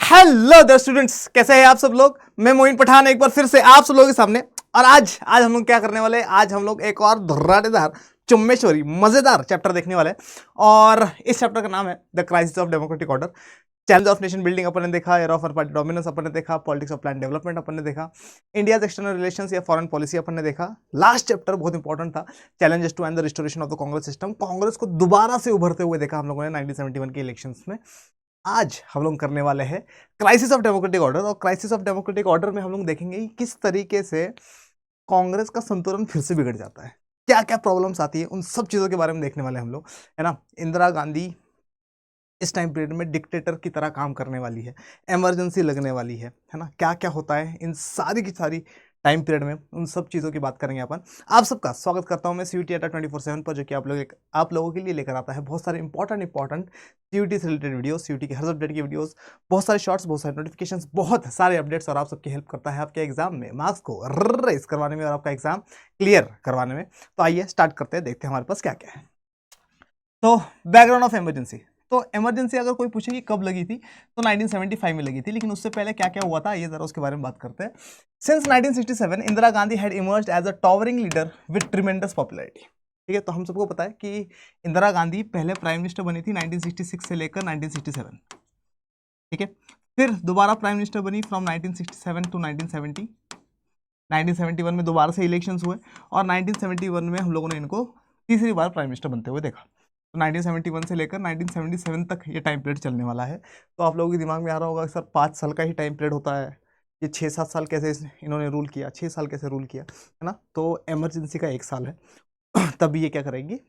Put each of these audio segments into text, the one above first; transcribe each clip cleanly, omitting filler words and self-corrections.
Hello the students, कैसे हैं आप सब लोग। मैं मोइन पठान एक बार फिर से आप सब लोगों के सामने। और आज आज हम लोग क्या करने वाले हैं, आज हम लोग एक और धर्राटेदार चुम्मेश्वरी मजेदार चैप्टर देखने वाले हैं। और इस चैप्टर का नाम है the crisis of democratic order. Challenge of nation building अपन ने देखा, एरा ऑफ पार्टी डोमिनेंस अपन ने देखा, पॉलिटिक्स ऑफ प्लान डेवलपमेंट अपन ने देखा, इंडियाज एक्सटर्नल रिलेशंस या फॉरेन पॉलिसी अपन ने देखा। लास्ट चैप्टर बहुत इंपॉर्टेंट था, challenges to and the restoration of the Congress system. Congress को दोबारा से उभरते हुए देखा हम लोगों ने 1971 के इलेक्शंस में। आज हम लोग करने वाले हैं क्राइसिस ऑफ डेमोक्रेटिक ऑर्डर। और क्राइसिस ऑफ डेमोक्रेटिक ऑर्डर में हम लोग देखेंगे कि किस तरीके से कांग्रेस का संतुलन फिर से बिगड़ जाता है, क्या क्या प्रॉब्लम्स आती है, उन सब चीज़ों के बारे में देखने वाले हम लोग, है ना। इंदिरा गांधी इस टाइम पीरियड में डिक्टेटर की तरह काम करने वाली है, इमरजेंसी लगने वाली है ना। क्या क्या होता है इन सारी की सारी टाइम पीरियड में, उन सब चीज़ों की बात करेंगे अपन। आप सबका स्वागत करता हूं मैं सीयूटी अड्डा 24/7 पर, जो कि आप लोगों के लिए लेकर आता है बहुत सारे इंपॉर्टेंट सीयूटी से रिलेटेड वीडियोस, सीयूटी के हर सब्जेक्ट की वीडियोस, बहुत सारे शॉर्ट्स, बहुत सारे नोटिफिकेशंस, बहुत सारे अपडेट्स। और आप सबकी हेल्प करता है आपके एग्जाम में मार्क्स को रेस करवाने में और आपका एग्जाम क्लियर करवाने में। तो आइए स्टार्ट करते हैं, देखते हैं हमारे पास क्या क्या है। तो बैकग्राउंड ऑफ इमरजेंसी। तो इमरजेंसी अगर कोई पूछे कि कब लगी थी, तो 1975 में लगी थी। लेकिन उससे पहले क्या क्या हुआ था, ये जरा उसके बारे में बात करते हैं। Since 1967 Indira Gandhi had emerged as a towering leader with tremendous popularity. ठीक है, तो हम सबको पता है कि इंदिरा गांधी पहले प्राइम मिनिस्टर बनी थी 1966 से लेकर 1967। ठीक है, फिर दोबारा प्राइम मिनिस्टर बनी फ्रॉम 1967 टू 1970। 1971 में दोबारा से इलेक्शंस हुए और 1971 में हम लोगों ने इनको तीसरी बार प्राइम मिनिस्टर बनते हुए देखा। तो 1971 से लेकर 1977 तक ये टाइम पीरियड चलने वाला है। तो आप लोगों के दिमाग में आ रहा होगा कि सर 5 साल का ही टाइम पीरियड होता है, ये 6-7 साल कैसे इन्होंने रूल किया, 6 साल कैसे रूल किया, है ना। तो इमरजेंसी का 1 साल है तभी ये क्या करेगी,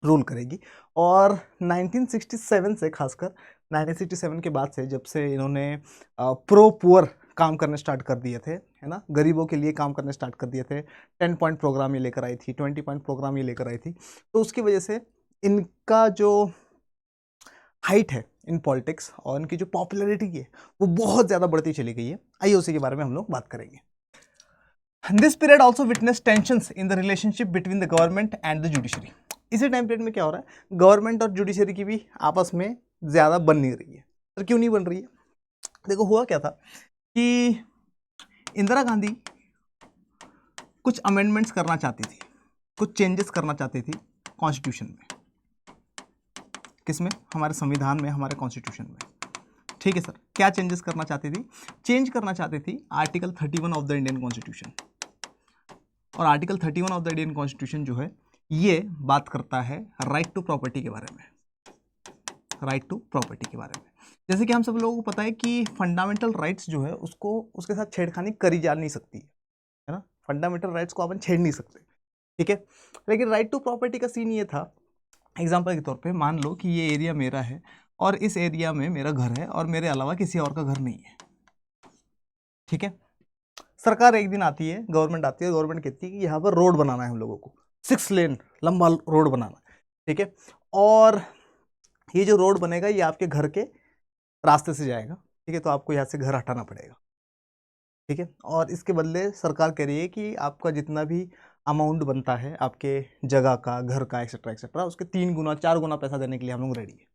रूल करेगी। और 1967 से, खासकर 1967 के बाद से, जब से इन्होंने प्रो पुअर काम करने स्टार्ट कर दिए थे, है ना, गरीबों के लिए काम करने स्टार्ट कर दिए थे। 10 पॉइंट प्रोग्राम ये लेकर आई थी, 20 पॉइंट प्रोग्राम ये लेकर आई थी। तो उसकी वजह से इनका जो हाइट है इन पॉलिटिक्स और इनकी जो पॉपुलैरिटी है वो बहुत ज़्यादा बढ़ती चली गई है। आइए उसी के बारे में हम लोग बात करेंगे। This period also witness tensions in the relationship between the government and the judiciary. इसी टाइम पीरियड में क्या हो रहा है, गवर्नमेंट और जुडिशरी की भी आपस में ज़्यादा बन नहीं रही है। तो क्यों नहीं बन रही है, देखो हुआ क्या था कि इंदिरा गांधी कुछ अमेंडमेंट्स करना चाहती थी, कुछ चेंजेस करना चाहती थी कॉन्स्टिट्यूशन में। किसमें, हमारे संविधान में, हमारे कॉन्स्टिट्यूशन में। ठीक है सर, क्या चेंजेस करना चाहती थी, चेंज करना चाहती थी article 31 of the Indian constitution. और article 31 of the Indian constitution जो है ये बात करता है राइट टू प्रॉपर्टी के बारे में, राइट टू प्रॉपर्टी के बारे में। जैसे कि हम सब लोगों को पता है कि फंडामेंटल राइट्स जो है उसको, उसके साथ छेड़खानी करी जा नहीं सकती है ना। फंडामेंटल राइट्स को अपन छेड़ नहीं सकते, ठीक है। लेकिन राइट टू प्रॉपर्टी का सीन ये था, एग्जाम्पल के तौर पे मान लो कि ये एरिया मेरा है और इस एरिया में मेरा घर है और मेरे अलावा किसी और का घर नहीं है। ठीक है, सरकार एक दिन आती है, गवर्नमेंट आती है, गवर्नमेंट कहती है कि यहाँ पर रोड बनाना है हम लोगों को, 6 लेन लंबा रोड बनाना है। ठीक है, और ये जो रोड बनेगा ये आपके घर के रास्ते से जाएगा। ठीक है, तो आपको यहाँ से घर हटाना पड़ेगा। ठीक है, और इसके बदले सरकार कह रही है कि आपका जितना भी अमाउंट बनता है आपके जगह का, घर का, एक्सेट्रा एक्सेट्रा, उसके 3 गुना 4 गुना पैसा देने के लिए हम लोग रेडी है।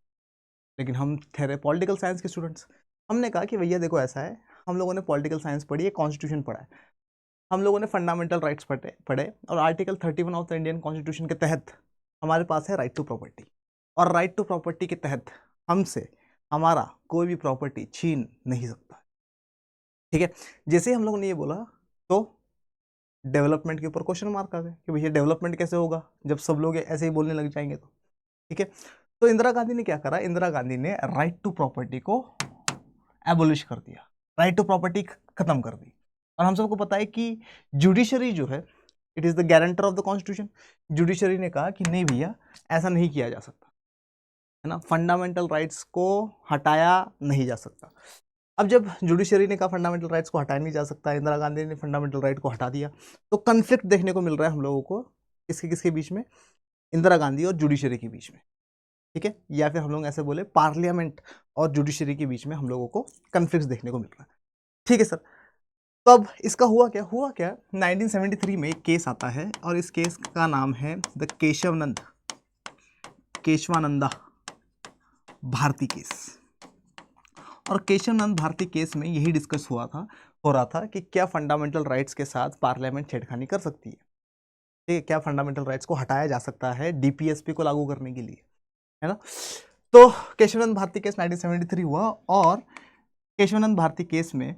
लेकिन हम ठहरे पॉलिटिकल साइंस के स्टूडेंट्स, हमने कहा कि भैया देखो ऐसा है, हम लोगों ने पॉलिटिकल साइंस पढ़ी है, कॉन्स्टिट्यूशन पढ़ा है, हम लोगों ने फंडामेंटल राइट्स पढ़े और article 31 of the Indian constitution के तहत हमारे पास है राइट टू प्रॉपर्टी। और राइट टू प्रॉपर्टी के तहत हमसे हमारा कोई भी प्रॉपर्टी छीन नहीं सकता। ठीक है, जैसे ही हम लोगों ने ये बोला तो डेवलपमेंट के ऊपर क्वेश्चन मार्क आ गए कि भैया डेवलपमेंट कैसे होगा जब सब लोग ऐसे ही बोलने लग जाएंगे तो। ठीक है, तो इंदिरा गांधी ने क्या करा, इंदिरा गांधी ने राइट टू प्रॉपर्टी को एबोलिश कर दिया, राइट टू प्रॉपर्टी खत्म कर दी। और हम सबको पता है कि जुडिशरी जो है it is the guarantor of the constitution. Judiciary ने कहा कि नहीं भैया ऐसा नहीं किया जा सकता, है ना, फंडामेंटल राइट्स को हटाया नहीं जा सकता। अब जब जुडिशरी ने कहा फंडामेंटल राइट्स को हटाया नहीं जा सकता, इंदिरा गांधी ने फंडामेंटल राइट को हटा दिया, तो कन्फ्लिक्ट देखने को मिल रहा है हम लोगों को किसके किसके बीच में, इंदिरा गांधी और जुडिशरी के बीच में। ठीक है, या फिर हम लोग ऐसे बोले पार्लियामेंट और जुडिशरी के बीच में हम लोगों को कन्फ्लिक्ट देखने को मिल रहा है। ठीक है सर, तो अब इसका हुआ क्या 1973 में एक केस आता है और इस केस का नाम है द केशवानंदा भारती केस। और केशव नंद भारती केस में यही डिस्कस हो रहा था कि क्या फंडामेंटल राइट्स के साथ पार्लियामेंट छेड़खानी कर सकती है, ठीक है, क्या फंडामेंटल राइट्स को हटाया जा सकता है डीपीएसपी को लागू करने के लिए, है ना। तो केशवानंद भारती केस 1973 हुआ और केशवानंद भारती केस में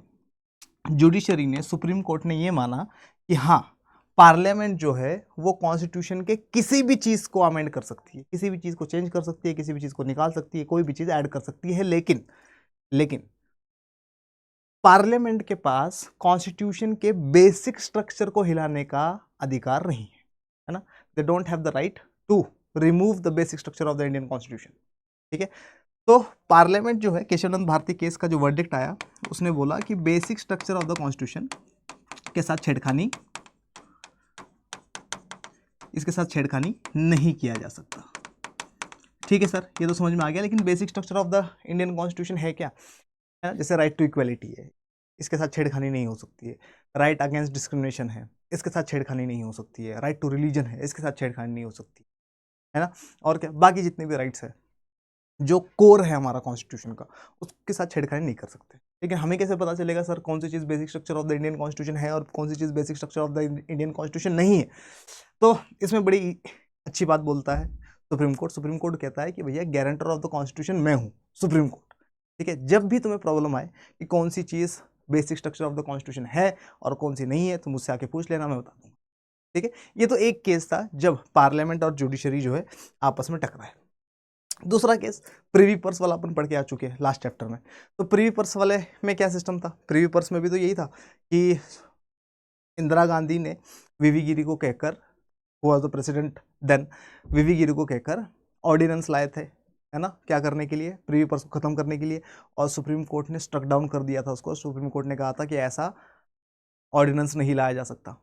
जुडिशरी ने, सुप्रीम कोर्ट ने ये माना कि हाँ, पार्लियामेंट जो है वो कॉन्स्टिट्यूशन के किसी भी चीज को अमेंड कर सकती है, किसी भी चीज को चेंज कर सकती है, किसी भी चीज को निकाल सकती है, कोई भी चीज ऐड कर सकती है, लेकिन पार्लियामेंट के पास कॉन्स्टिट्यूशन के बेसिक स्ट्रक्चर को हिलाने का अधिकार नहीं है ना। They don't have the right to remove the basic structure of the Indian constitution, ठीक है। तो पार्लियामेंट जो है, केशवानंद भारती केस का जो वर्डिक्ट आया, उसने बोला कि basic structure of the constitution के साथ छेड़खानी, इसके साथ छेड़खानी नहीं किया जा सकता, ठीक है सर, ये तो समझ में आ गया। लेकिन basic structure of the Indian constitution है क्या, है ना, जैसे राइट टू इक्वेलिटी है, इसके साथ छेड़खानी नहीं हो सकती है। राइट अगेंस्ट डिस्क्रिमिनेशन है, इसके साथ छेड़खानी नहीं हो सकती है। राइट टू रिलीजन है, इसके साथ छेड़खानी नहीं हो सकती है ना। और क्या, बाकी जितने भी राइट्स है जो कोर है हमारा कॉन्स्टिट्यूशन का, उसके साथ छेड़खानी नहीं कर सकते। लेकिन हमें कैसे पता चलेगा सर कौन सी चीज़ basic structure of the Indian constitution है और कौन सी चीज़ basic structure of the Indian constitution नहीं है। तो इसमें बड़ी अच्छी बात बोलता है सुप्रीम कोर्ट। सुप्रीम कोर्ट कहता है कि भैया गारंटर ऑफ द कॉन्स्टिट्यूशन मैं हूँ, सुप्रीम कोर्ट, ठीक है। जब भी तुम्हें प्रॉब्लम आए कि कौन सी चीज़ basic structure of the constitution है और कौन सी नहीं है, तो मुझसे आके पूछ लेना, मैं बता दूंगा, ठीक है। ये तो एक केस था जब पार्लियामेंट और जुडिशरी जो है आपस में टकराए। दूसरा केस प्रीवी पर्स वाला अपन पढ़ के आ चुके हैं लास्ट चैप्टर में। तो प्रीवी पर्स वाले में क्या सिस्टम था, प्रीवी पर्स में भी तो यही था कि इंदिरा गांधी ने वीवी गिरी को कहकर, हुआ तो प्रेसिडेंट देन, वीवी गिरी को कहकर ऑर्डिनेंस लाए थे, है ना, क्या करने के लिए, प्रीवी पर्स को खत्म करने के लिए। और सुप्रीम कोर्ट ने स्ट्रक डाउन कर दिया था उसको। सुप्रीम कोर्ट ने कहा था कि ऐसा ऑर्डिनेंस नहीं लाया जा सकता।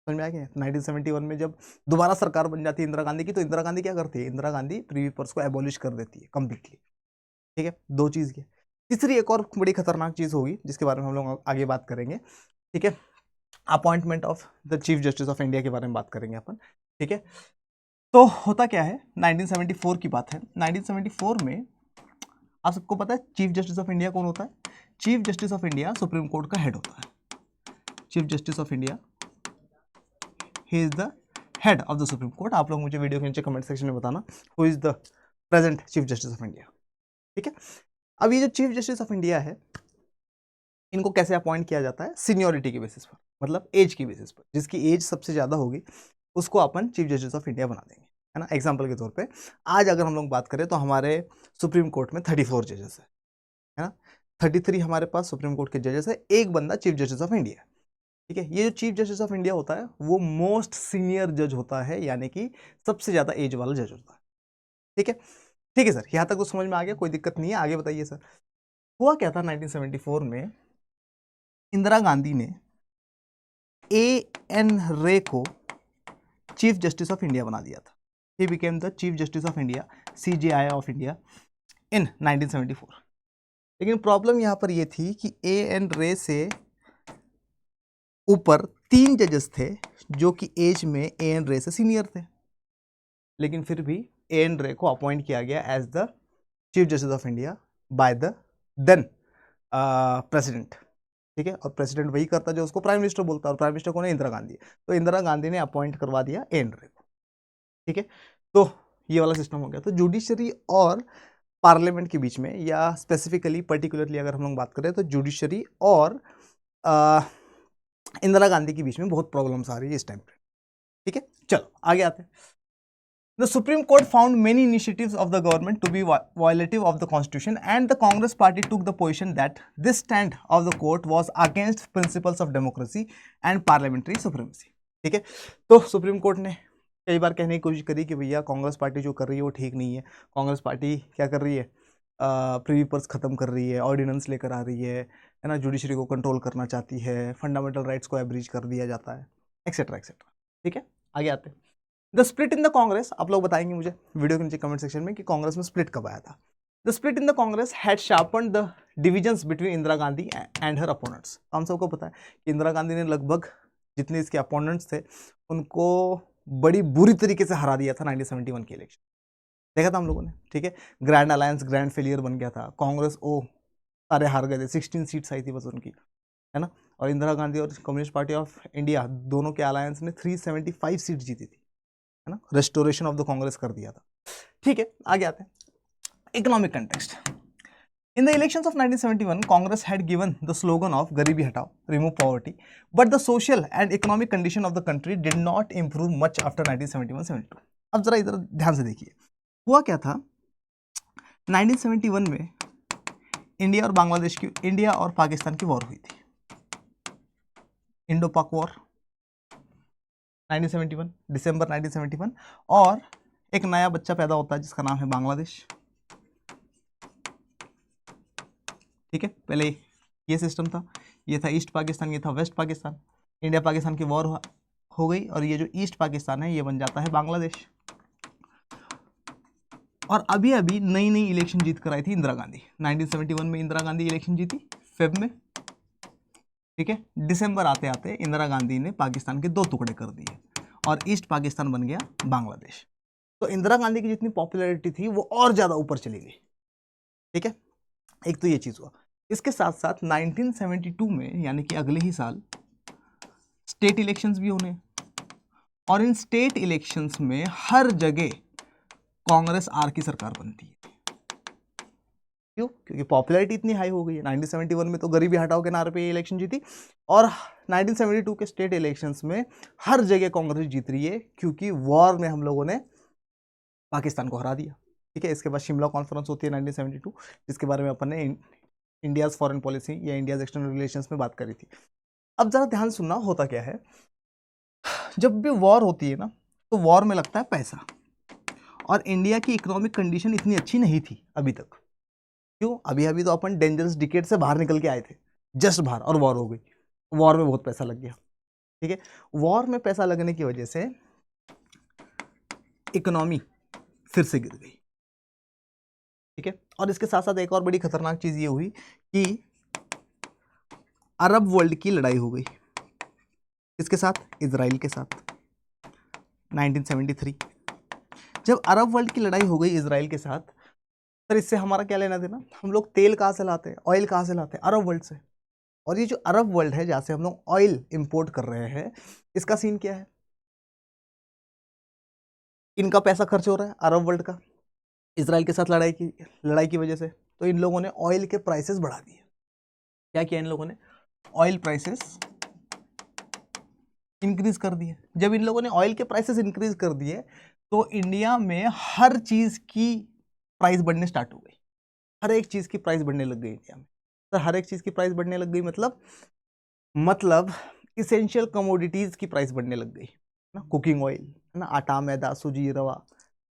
समझ में आ गया। 1971 में जब दोबारा सरकार बन जाती है इंदिरा गांधी की, तो इंदिरा गांधी क्या करती है, इंदिरा गांधी प्रीवी पर्स को एबॉलिश कर देती है कंप्लीटली, ठीक है। दो चीज़ की। तीसरी एक और बड़ी खतरनाक चीज़ होगी जिसके बारे में हम लोग आगे बात करेंगे, ठीक है। Appointment of the chief justice of India के बारे में बात करेंगे अपन, ठीक है। तो होता क्या है, 1974 की बात है। 1974 में आप सबको पता है चीफ जस्टिस ऑफ इंडिया कौन होता है। Chief justice of India supreme court का हेड होता है। Chief justice of India, he is the head of the supreme court. आप लोग मुझे वीडियो के नीचे कमेंट सेक्शन में बताना who is the present chief justice of India, ठीक है। अब ये जो चीफ जस्टिस ऑफ इंडिया है, इनको कैसे अपॉइंट किया जाता है, सीनियोरिटी के बेसिस पर, मतलब एज की बेसिस पर। जिसकी एज सबसे ज़्यादा होगी उसको अपन चीफ जस्टिस ऑफ इंडिया बना देंगे, है ना। एग्जाम्पल के तौर पे आज अगर हम लोग बात करें तो हमारे सुप्रीम कोर्ट में 34 जजेस है ना। 33 हमारे पास सुप्रीम कोर्ट के जजेस है, एक बंदा चीफ जस्टिस ऑफ इंडिया, ठीक है। ये जो चीफ जस्टिस ऑफ इंडिया होता है वो मोस्ट सीनियर जज होता है, यानी कि सबसे ज़्यादा एज वाला जज होता है, ठीक है। ठीक है सर, यहाँ तक तो समझ में आ गया, कोई दिक्कत नहीं है। आगे बताइए सर, हुआ क्या था 1974 में, इंदिरा गांधी ने A.N. रे को चीफ जस्टिस ऑफ इंडिया बना दिया था। He became the chief justice of India, CJI of India in 1974। लेकिन प्रॉब्लम यहाँ पर यह थी कि A.N. रे से ऊपर 3 जजेस थे जो कि एज में A.N. रे से सीनियर थे, लेकिन फिर भी A.N. रे को अपॉइंट किया गया as the chief justice of India by the then president, ठीक है। और प्रेसिडेंट वही करता जो उसको प्राइम मिनिस्टर बोलता है, और प्राइम मिनिस्टर कौन है, इंदिरा गांधी। तो इंदिरा गांधी ने अपॉइंट करवा दिया A.N. रे को, ठीक है। तो ये वाला सिस्टम हो गया। तो जुडिशरी और पार्लियामेंट के बीच में, या स्पेसिफिकली पर्टिकुलरली अगर हम लोग बात करें तो जुडिशरी और इंदिरा गांधी के बीच में बहुत प्रॉब्लम्स आ रही है इस टाइम पे, ठीक है। चलो आगे आते हैं। The Supreme Court found many initiatives of the government to be violative of the Constitution, and the Congress Party took the position that this stand of the court was against principles of democracy and parliamentary supremacy, ठीक है। तो supreme court ने कई बार कहने की कोशिश करी कि भैया कांग्रेस पार्टी जो कर रही है वो ठीक नहीं है। कांग्रेस पार्टी क्या कर रही है, प्रीवी पर्स खत्म कर रही है, ऑर्डिनेंस लेकर आ रही है ना, जुडिशरी को कंट्रोल करना चाहती है, फंडामेंटल राइट्स को एब्रीज कर दिया जाता है, एक्सेट्रा एक्सेट्रा, ठीक है। आगे आते हैं। The split in the Congress, आप लोग बताएंगे मुझे वीडियो के नीचे कमेंट सेक्शन में कि कांग्रेस में स्प्लिट कब आया था। The split in the Congress had sharpened the divisions between Indira Gandhi and her opponents. हम सबको पता है कि इंदिरा गांधी ने लगभग जितने इसके अपोनेंट्स थे उनको बड़ी बुरी तरीके से हरा दिया था 1971 के इलेक्शन, देखा था हम लोगों ने, ठीक है। ग्रैंड अलायंस ग्रैंड फेलियर बन गया था, कांग्रेस सारे हार गए थे, 16 सीट्स आई थी बस उनकी, है ना। और इंदिरा गांधी और कम्युनिस्ट पार्टी ऑफ इंडिया दोनों के अलायंस ने 375 सीट जीती थी, है ना। रेस्टोरेशन ऑफ द कांग्रेस कर दिया था। ठीक है, आगे आते हैं। Economic context. In the elections of 1971, Congress had given the slogan of Garibi Hatao, remove poverty, but the social and economic condition of the country did not improve much after 1971-72. अब जरा इधर ध्यान से देखिए, हुआ क्या था 1971 में। इंडिया और पाकिस्तान की वॉर हुई थी, इंडो पाक वॉर 1971, दिसंबर 1971। और एक नया बच्चा पैदा होता है जिसका नाम है बांग्लादेश। ठीक है, पहले ये सिस्टम था, ये था ईस्ट पाकिस्तान, ये था वेस्ट पाकिस्तान। इंडिया पाकिस्तान की वॉर हो गई और ये जो ईस्ट पाकिस्तान है ये बन जाता है बांग्लादेश। और अभी अभी नई नई इलेक्शन जीत कर आई थी इंदिरा गांधी। 1971 में इंदिरा गांधी इलेक्शन जीती फेब में। ठीक है, दिसंबर आते आते इंदिरा गांधी ने पाकिस्तान के 2 टुकड़े कर दिए और ईस्ट पाकिस्तान बन गया बांग्लादेश। तो इंदिरा गांधी की जितनी पॉपुलैरिटी थी वो और ज्यादा ऊपर चली गई। ठीक है, एक तो ये चीज हुआ। इसके साथ साथ 1972 में यानी कि अगले ही साल स्टेट इलेक्शंस भी होने, और इन स्टेट इलेक्शंस में हर जगह कांग्रेस आर की सरकार बनती है। क्यों? क्योंकि पॉपुलैरिटी इतनी हाई हो गई है। 1971 में तो गरीबी हटाओ के नारे पे इलेक्शन जीती, और 1972 के स्टेट इलेक्शंस में हर जगह कांग्रेस जीत रही है, क्योंकि वॉर में हम लोगों ने पाकिस्तान को हरा दिया। ठीक है, इसके बाद शिमला कॉन्फ्रेंस होती है 1972, जिसके बारे में अपन ने इंडियाज फॉरेन पॉलिसी या इंडियाज एक्सटर्नल रिलेशंस में बात करी थी। अब जरा ध्यान सुनना, होता क्या है, जब भी वॉर होती है ना तो वॉर में लगता है पैसा, और इंडिया की इकोनॉमिक कंडीशन इतनी अच्छी नहीं थी अभी तक। क्यों? अभी अभी तो अपन डेंजरस डिकेड से बाहर निकल के आए थे, जस्ट बाहर, और वॉर हो गई। वॉर में बहुत पैसा लग गया। ठीक है, वॉर में पैसा लगने की वजह से इकोनॉमी फिर से गिर गई। ठीक है, और इसके साथ साथ एक और बड़ी खतरनाक चीज ये हुई कि अरब वर्ल्ड की लड़ाई हो गई। किसके साथ? इजराइल के साथ। 1973 जब अरब वर्ल्ड की लड़ाई हो गई इजराइल के साथ, सर इससे हमारा क्या लेना देना? हम लोग तेल कहाँ से लाते हैं, ऑयल कहाँ से लाते हैं? अरब वर्ल्ड से। और ये जो अरब वर्ल्ड है जहाँ से हम लोग ऑयल इंपोर्ट कर रहे हैं, इसका सीन क्या है? इनका पैसा खर्च हो रहा है अरब वर्ल्ड का इजराइल के साथ लड़ाई की वजह से। तो इन लोगों ने ऑयल के प्राइसेस बढ़ा दिए। क्या किया इन लोगों ने? ऑयल प्राइसेस इंक्रीज कर दिए। जब इन लोगों ने ऑयल के प्राइसेस इंक्रीज कर दिए तो इंडिया में हर चीज की प्राइस बढ़ने स्टार्ट हो गई। हर एक चीज की प्राइस बढ़ने लग गई इंडिया में। तो हर एक चीज की प्राइस बढ़ने लग गई मतलब इसेंशियल कमोडिटीज की प्राइस बढ़ने लग गई ना। कुकिंग ऑयल, है ना, आटा, मैदा, सूजी, रवा,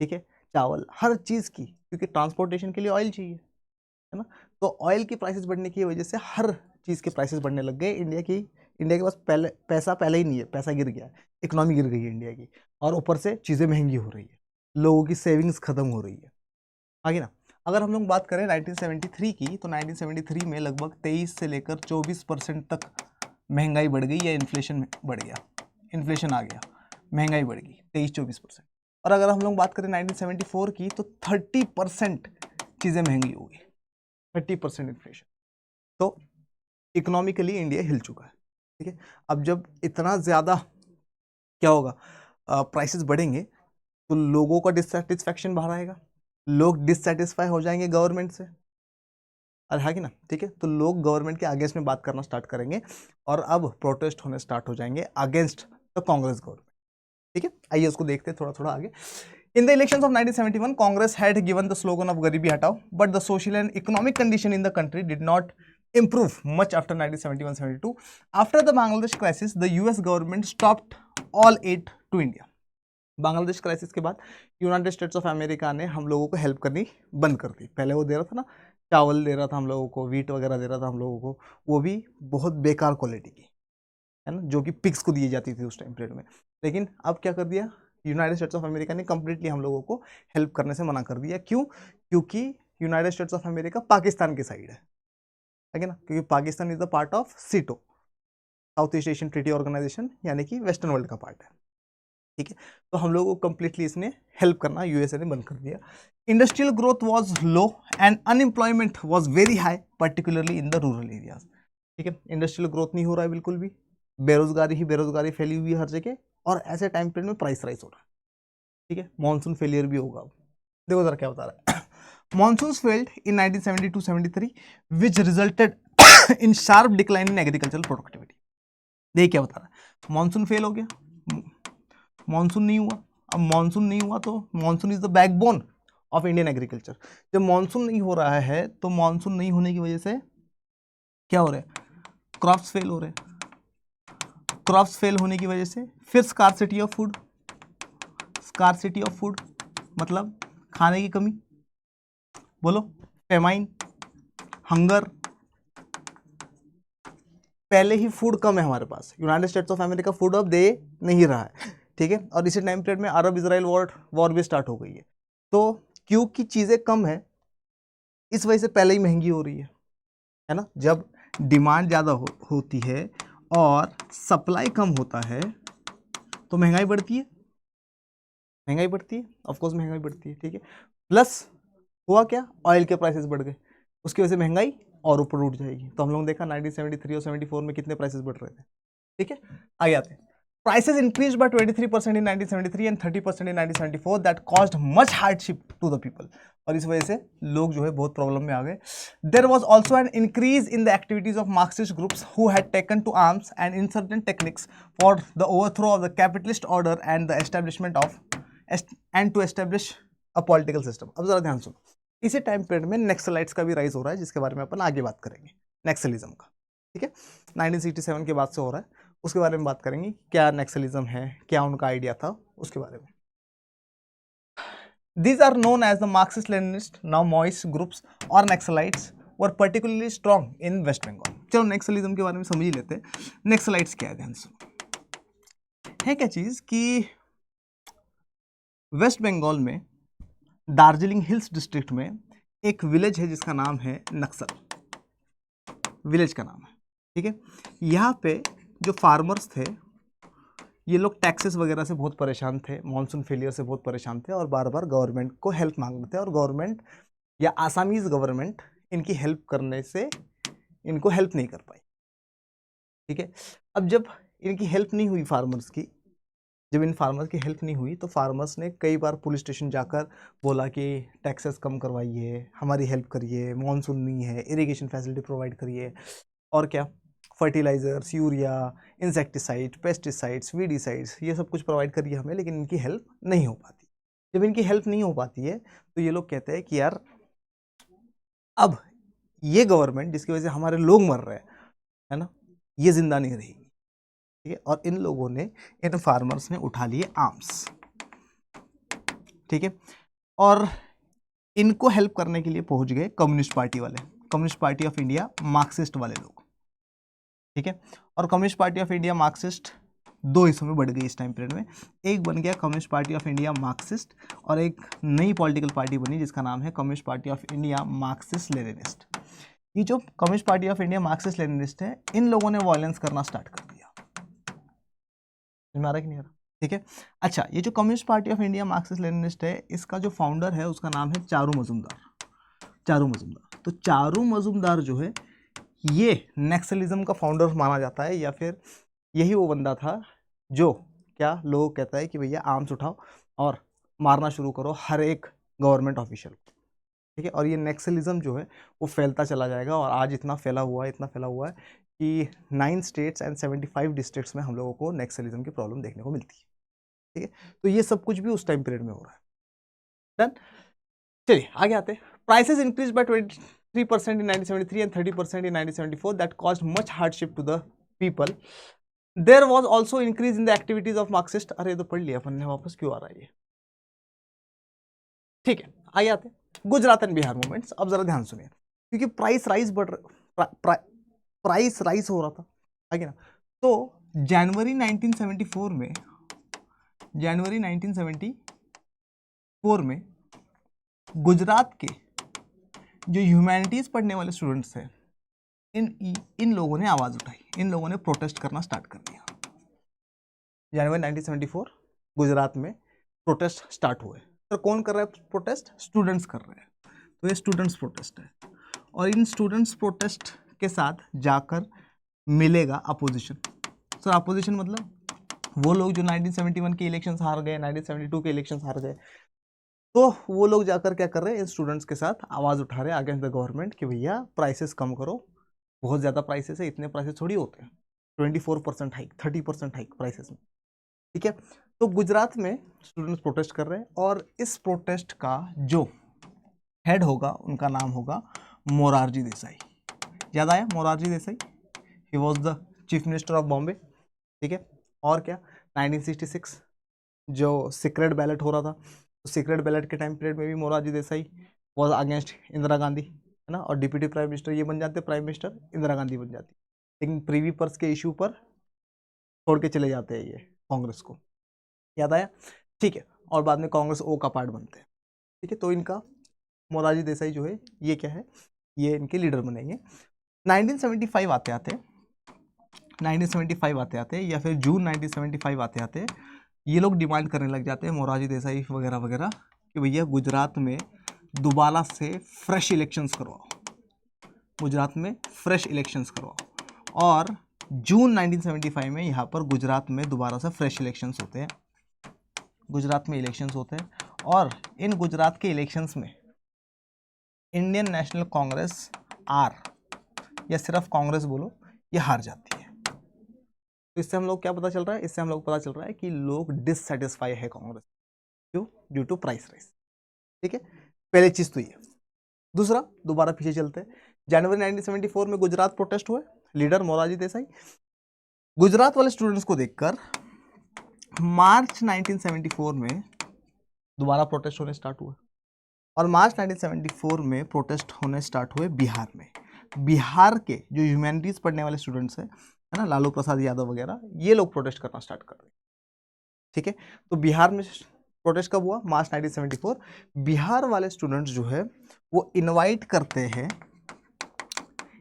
ठीक है, चावल, हर चीज की, क्योंकि ट्रांसपोर्टेशन के लिए ऑयल चाहिए, है ना। तो ऑयल की प्राइसेस बढ़ने की वजह से हर चीज के प्राइसेस बढ़ने लग गए। इंडिया के पास पैसा पहले ही नहीं है, पैसा गिर गया है, इकोनॉमी गिर गई है इंडिया की, और ऊपर से चीजें महंगी हो रही है, लोगों की सेविंग्स खत्म हो रही है। आगे ना, अगर हम लोग बात करें 1973 की, तो 1973 में लगभग 23 से लेकर 24% तक महंगाई बढ़ गई, या इन्फ्लेशन बढ़ गया, इन्फ्लेशन आ गया, महंगाई बढ़ गई 23-24%। और अगर हम लोग बात करें 1974 की, तो 30% चीज़ें महंगी हो गई, 30% इन्फ्लेशन। तो इकोनॉमिकली इंडिया हिल चुका है। ठीक है, अब जब इतना ज़्यादा क्या होगा, प्राइसेस बढ़ेंगे तो लोगों का डिससेटिस्फैक्शन बाहर आएगा, लोग डिससेटिस्फाई हो जाएंगे गवर्नमेंट से, अरे है कि ना। ठीक है, तो लोग गवर्नमेंट के अगेंस्ट में बात करना स्टार्ट करेंगे, और अब प्रोटेस्ट होने स्टार्ट हो जाएंगे अगेंस्ट द कांग्रेस गवर्नमेंट। ठीक है, आइए उसको देखते हैं थोड़ा थोड़ा आगे। In the elections of 1971, Congress had given the slogan of Garibi Hatao, but the social and economic condition in the country did not improve much after 1971-72. After the Bangladesh crisis, the US government stopped all aid to India. Bangladesh crisis के बाद United States of America ने हम लोगों को help करनी बंद कर दी। पहले वो दे रहा था ना, चावल दे रहा था हम लोगों को, वीट वगैरह दे रहा था हम लोगों को, वो भी बहुत बेकार क्वालिटी की, है ना, जो कि पिग्स को दी जाती थी उस टाइम पीरियड में। लेकिन अब क्या कर दिया यूनाइटेड स्टेट्स ऑफ अमेरिका ने? कंप्लीटली हम लोगों को हेल्प करने से मना कर दिया। क्यों? क्योंकि United States of America Pakistan के साइड है ना, क्योंकि Pakistan is the part of SEATO, South East Asian Treaty Organization, यानी कि वेस्टर्न वर्ल्ड का पार्ट है। ठीक है, तो हम लोगों को कंप्लीटली इसने हेल्प करना यूएसए ने बंद कर दिया। Industrial growth was low and unemployment was very high, particularly in the rural areas. ठीक है, इंडस्ट्रियल ग्रोथ नहीं हो रहा है बिल्कुल भी, बेरोजगारी ही बेरोजगारी फैली हुई है हर जगह, और ऐसे टाइम पीरियड में प्राइस राइज हो रहा है। ठीक है, मॉनसून फेलियर भी होगा। देखो जरा क्या बता रहा है। Monsoons failed in 1972-73, which resulted in sharp decline in agricultural productivity. देख क्या बता रहा है, मानसून फेल हो गया, मानसून नहीं हुआ। अब मानसून नहीं हुआ तो monsoon is the backbone of Indian agriculture. जब मानसून नहीं हो रहा है तो मानसून नहीं होने की वजह से क्या हो रहा है, क्रॉप्स फेल हो रहे हैं। क्रॉप्स फेल होने की वजह से फिर scarcity of food, scarcity of food मतलब खाने की कमी, बोलो, फेमाइन, हंगर। पहले ही फूड कम है हमारे पास, United States of America food अब दे नहीं रहा है। ठीक है, और इसी टाइम पीरियड में अरब इजराइल वॉर भी स्टार्ट हो गई है। तो क्योंकि चीज़ें कम है इस वजह से पहले ही महंगी हो रही है ना। जब डिमांड ज़्यादा होती है और सप्लाई कम होता है तो महंगाई बढ़ती है, महंगाई बढ़ती है, ऑफकोर्स महंगाई बढ़ती है। ठीक है, प्लस हुआ क्या, ऑयल के प्राइसेस बढ़ गए, उसकी वजह से महंगाई और ऊपर उठ जाएगी। तो हम लोग देखा 1973 और 74 में कितने प्राइसेस बढ़ रहे थे। ठीक है, आगे आते हैं। Prices increase by 23% in 1973 and 30% in 1974 that caused much hardship to the people. और इस वजह से लोग जो है बहुत प्रॉब्लम में आ गए। There was also an increase in the activities of Marxist groups who had taken to arms and insurgent techniques for the overthrow of the capitalist order and the establishment of and to establish a political system. अब जरा ध्यान सुनो, इसी time period में नेक्सलाइट्स का भी rise हो रहा है, जिसके बारे में अपन आगे बात करेंगे, नेक्सलिज्म का। ठीक है, 1967 के बाद से हो रहा है, उसके बारे में बात करेंगे, क्या नेक्सलिज्म है, क्या उनका आइडिया था उसके बारे में। These are known as the Marxist Leninist, now Maoist groups or Naxalites were particularly strong in West Bengal। चलो नेक्सलिज्म के बारे में समझ ही लेते हैं। नेक्सलाइट्स क्या है, ध्यान सुनो। है क्या चीज कि वेस्ट बंगाल में दार्जिलिंग हिल्स डिस्ट्रिक्ट में एक विलेज है जिसका नाम है नक्सल, विलेज का नाम है। ठीक है, यहाँ पे जो फार्मर्स थे ये लोग टैक्सेस वगैरह से बहुत परेशान थे, मॉनसून फेलियर से बहुत परेशान थे और बार बार गवर्नमेंट को हेल्प मांग रहे थे, और गवर्नमेंट या आसामीज गवर्नमेंट इनकी हेल्प करने से इनको हेल्प नहीं कर पाई। ठीक है, अब जब इनकी हेल्प नहीं हुई फार्मर्स की, जब इन फार्मर्स की हेल्प नहीं हुई तो फार्मर्स ने कई बार पुलिस स्टेशन जाकर बोला कि टैक्सेस कम करवाइए, हमारी हेल्प करिए, मॉनसून नहीं है, इरिगेशन फैसिलिटी प्रोवाइड करिए, और क्या, fertilisers, urea, insecticide, pesticides, weedicides, ये सब कुछ प्रोवाइड करिए हमें, लेकिन इनकी हेल्प नहीं हो पाती। जब इनकी हेल्प नहीं हो पाती है तो ये लोग कहते हैं कि यार अब ये गवर्नमेंट जिसकी वजह से हमारे लोग मर रहे हैं, है ना, ये जिंदा नहीं रहेगी। ठीक है, और इन लोगों ने, इन फार्मर्स ने उठा लिए आर्म्स। ठीक है, और इनको हेल्प करने के लिए पहुंच गए कम्युनिस्ट पार्टी वाले, communist party of India, Marxist वाले लोग। ठीक है, और communist party of India Marxist दो हिस्सों में बढ़ गई इस टाइम पीरियड में। एक बन गया communist party of India Marxist, और एक नई पॉलिटिकल पार्टी बनी जिसका नाम है communist party of India Marxist Leninist. ये जो communist party of India Marxist Leninist है, इन लोगों ने वायलेंस करना स्टार्ट कर दिया। समझ आ रहा कि नहीं आ रहा? ठीक है, अच्छा, ये जो communist party of India Marxist Leninist है, इसका जो फाउंडर है उसका नाम है चारू मजुमदार। चारू मजुमदार, तो चारू मजुमदार जो है ये नेक्सलिज्म का फाउंडर माना जाता है, या फिर यही वो बंदा था जो क्या लोग कहता है कि भैया आर्म्स उठाओ और मारना शुरू करो हर एक गवर्नमेंट ऑफिशियल को। ठीक है, और ये नेक्सलिज्म जो है वो फैलता चला जाएगा, और आज इतना फैला हुआ है, इतना फैला हुआ है कि 9 स्टेट्स एंड 75 डिस्ट्रिक्ट्स में हम लोगों को नेक्सलिज्म की प्रॉब्लम देखने को मिलती है। ठीक है, तो ये सब कुछ भी उस टाइम पीरियड में हो रहा है। डन, चलिए आगे आते हैं। Prices increase by 23% in 1973 and 30% in 1974 that caused much hardship to the people. There was also increase in the activities of Marxist। अरे तो पढ़ लिया अपन ने, वापस क्यों आ रहा है ये? ठीक है, आगे आते हैं गुजरात एंड बिहार मूवमेंट्स। अब जरा ध्यान सुनिए, क्योंकि प्राइस राइज बढ़ प्राइस राइज हो रहा था, आगे ना। तो जनवरी 1974 में, जनवरी 1974 में गुजरात के जो ह्यूमैनिटीज पढ़ने वाले स्टूडेंट्स हैं, इन लोगों ने आवाज उठाई, इन लोगों ने प्रोटेस्ट करना स्टार्ट कर दिया। जनवरी 1974 गुजरात में प्रोटेस्ट स्टार्ट हुए। तो कौन कर रहा है प्रोटेस्ट? स्टूडेंट्स कर रहे हैं। तो ये स्टूडेंट्स प्रोटेस्ट है, और इन स्टूडेंट्स प्रोटेस्ट के साथ जाकर मिलेगा अपोजिशन। सर अपोजिशन मतलब वो लोग जो 1971 के इलेक्शंस हार गए, 1972 के इलेक्शंस हार गए, तो वो लोग जाकर क्या कर रहे हैं? इन स्टूडेंट्स के साथ आवाज उठा रहे हैं अगेंस्ट द गवर्नमेंट कि भैया प्राइसेस कम करो, बहुत ज़्यादा प्राइसेस है, इतने प्राइसेस थोड़ी होते हैं, 24% हाइक, 30% हाइक प्राइसेस में। ठीक है, तो गुजरात में स्टूडेंट्स प्रोटेस्ट कर रहे हैं, और इस प्रोटेस्ट का जो हेड होगा उनका नाम होगा मोरारजी देसाई। याद आया Morarji Desai? He was the chief minister of Bombay. ठीक है, और क्या, 1966 जो सीक्रेट बैलेट हो रहा था, तो सीक्रेट बैलेट के टाइम पीरियड में भी मोरारजी देसाई वॉज अगेंस्ट इंदिरा गांधी, है ना, और डिप्यूटी प्राइम मिनिस्टर ये बन जाते, प्राइम मिनिस्टर इंदिरा गांधी बन जाती, लेकिन प्रीवी पर्स के इशू पर छोड़ के चले जाते हैं ये कांग्रेस को। याद आया? ठीक है, और बाद में कांग्रेस ओ का पार्ट बनते हैं। ठीक है, तो इनका मोरारजी देसाई जो है ये क्या है, ये इनके लीडर बनेंगे। 1975 आते आते या फिर जून 1975 आते आते ये लोग डिमांड करने लग जाते हैं, मोरारजी देसाई वगैरह वगैरह, कि भैया गुजरात में दोबारा से फ्रेश इलेक्शंस करवाओ, गुजरात में फ्रेश इलेक्शंस करवाओ। और जून 1975 में यहाँ पर गुजरात में दोबारा से फ्रेश इलेक्शंस होते हैं, गुजरात में इलेक्शंस होते हैं, और इन गुजरात के इलेक्शंस में इंडियन नेशनल कांग्रेस आर, या सिर्फ कांग्रेस बोलो, ये हार जाती है। तो इससे हम लोग क्या पता चल रहा है? इससे हम लोग पता चल रहा है कि लोग डिससेटिस्फाई है कांग्रेस, क्यों? Due to price rise. ठीक है, पहले चीज तो ये। दूसरा, दोबारा पीछे चलते हैं, जनवरी 1974 में गुजरात प्रोटेस्ट हुए, लीडर मोरारजी देसाई। गुजरात वाले स्टूडेंट्स को देखकर मार्च 1974 में दोबारा प्रोटेस्ट होने स्टार्ट हुए, और मार्च 1974 में प्रोटेस्ट होने स्टार्ट हुए बिहार में। बिहार के जो ह्यूमैनिटीज पढ़ने वाले स्टूडेंट्स हैं, है ना, लालू प्रसाद यादव वगैरह, ये लोग प्रोटेस्ट करना स्टार्ट कर रहे हैं। ठीक है, तो बिहार में प्रोटेस्ट कब हुआ? मार्च 1974। बिहार वाले स्टूडेंट्स जो है वो इनवाइट करते हैं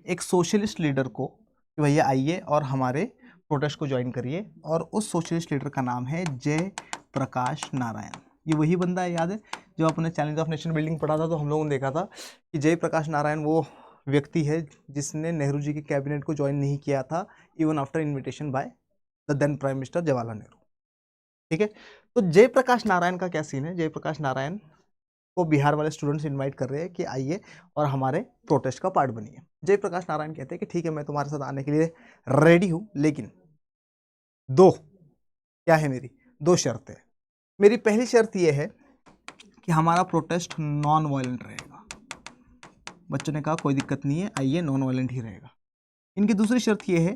एक सोशलिस्ट लीडर को कि भैया आइए और हमारे प्रोटेस्ट को ज्वाइन करिए, और उस सोशलिस्ट लीडर का नाम है जय प्रकाश नारायण। ये वही बंदा है, याद है, जब अपने चैलेंज ऑफ नेशन बिल्डिंग पढ़ा था तो हम लोगों ने देखा था कि जय प्रकाश नारायण वो व्यक्ति है जिसने नेहरू जी के कैबिनेट को ज्वाइन नहीं किया था, even after invitation by the then prime minister Jawaharlal Nehru. ठीक है, तो जयप्रकाश नारायण का क्या सीन है? जयप्रकाश नारायण को बिहार वाले स्टूडेंट्स इनवाइट कर रहे हैं कि आइए और हमारे प्रोटेस्ट का पार्ट बनिए। जयप्रकाश नारायण कहते हैं कि ठीक है, मैं तुम्हारे साथ आने के लिए रेडी हूं, लेकिन दो क्या है मेरी दो शर्तें। मेरी पहली शर्त यह है कि हमारा प्रोटेस्ट नॉन वायलेंट रहेगा। बच्चों ने कहा कोई दिक्कत नहीं है, आइए, नॉन वायलेंट ही रहेगा। इनकी दूसरी शर्त यह है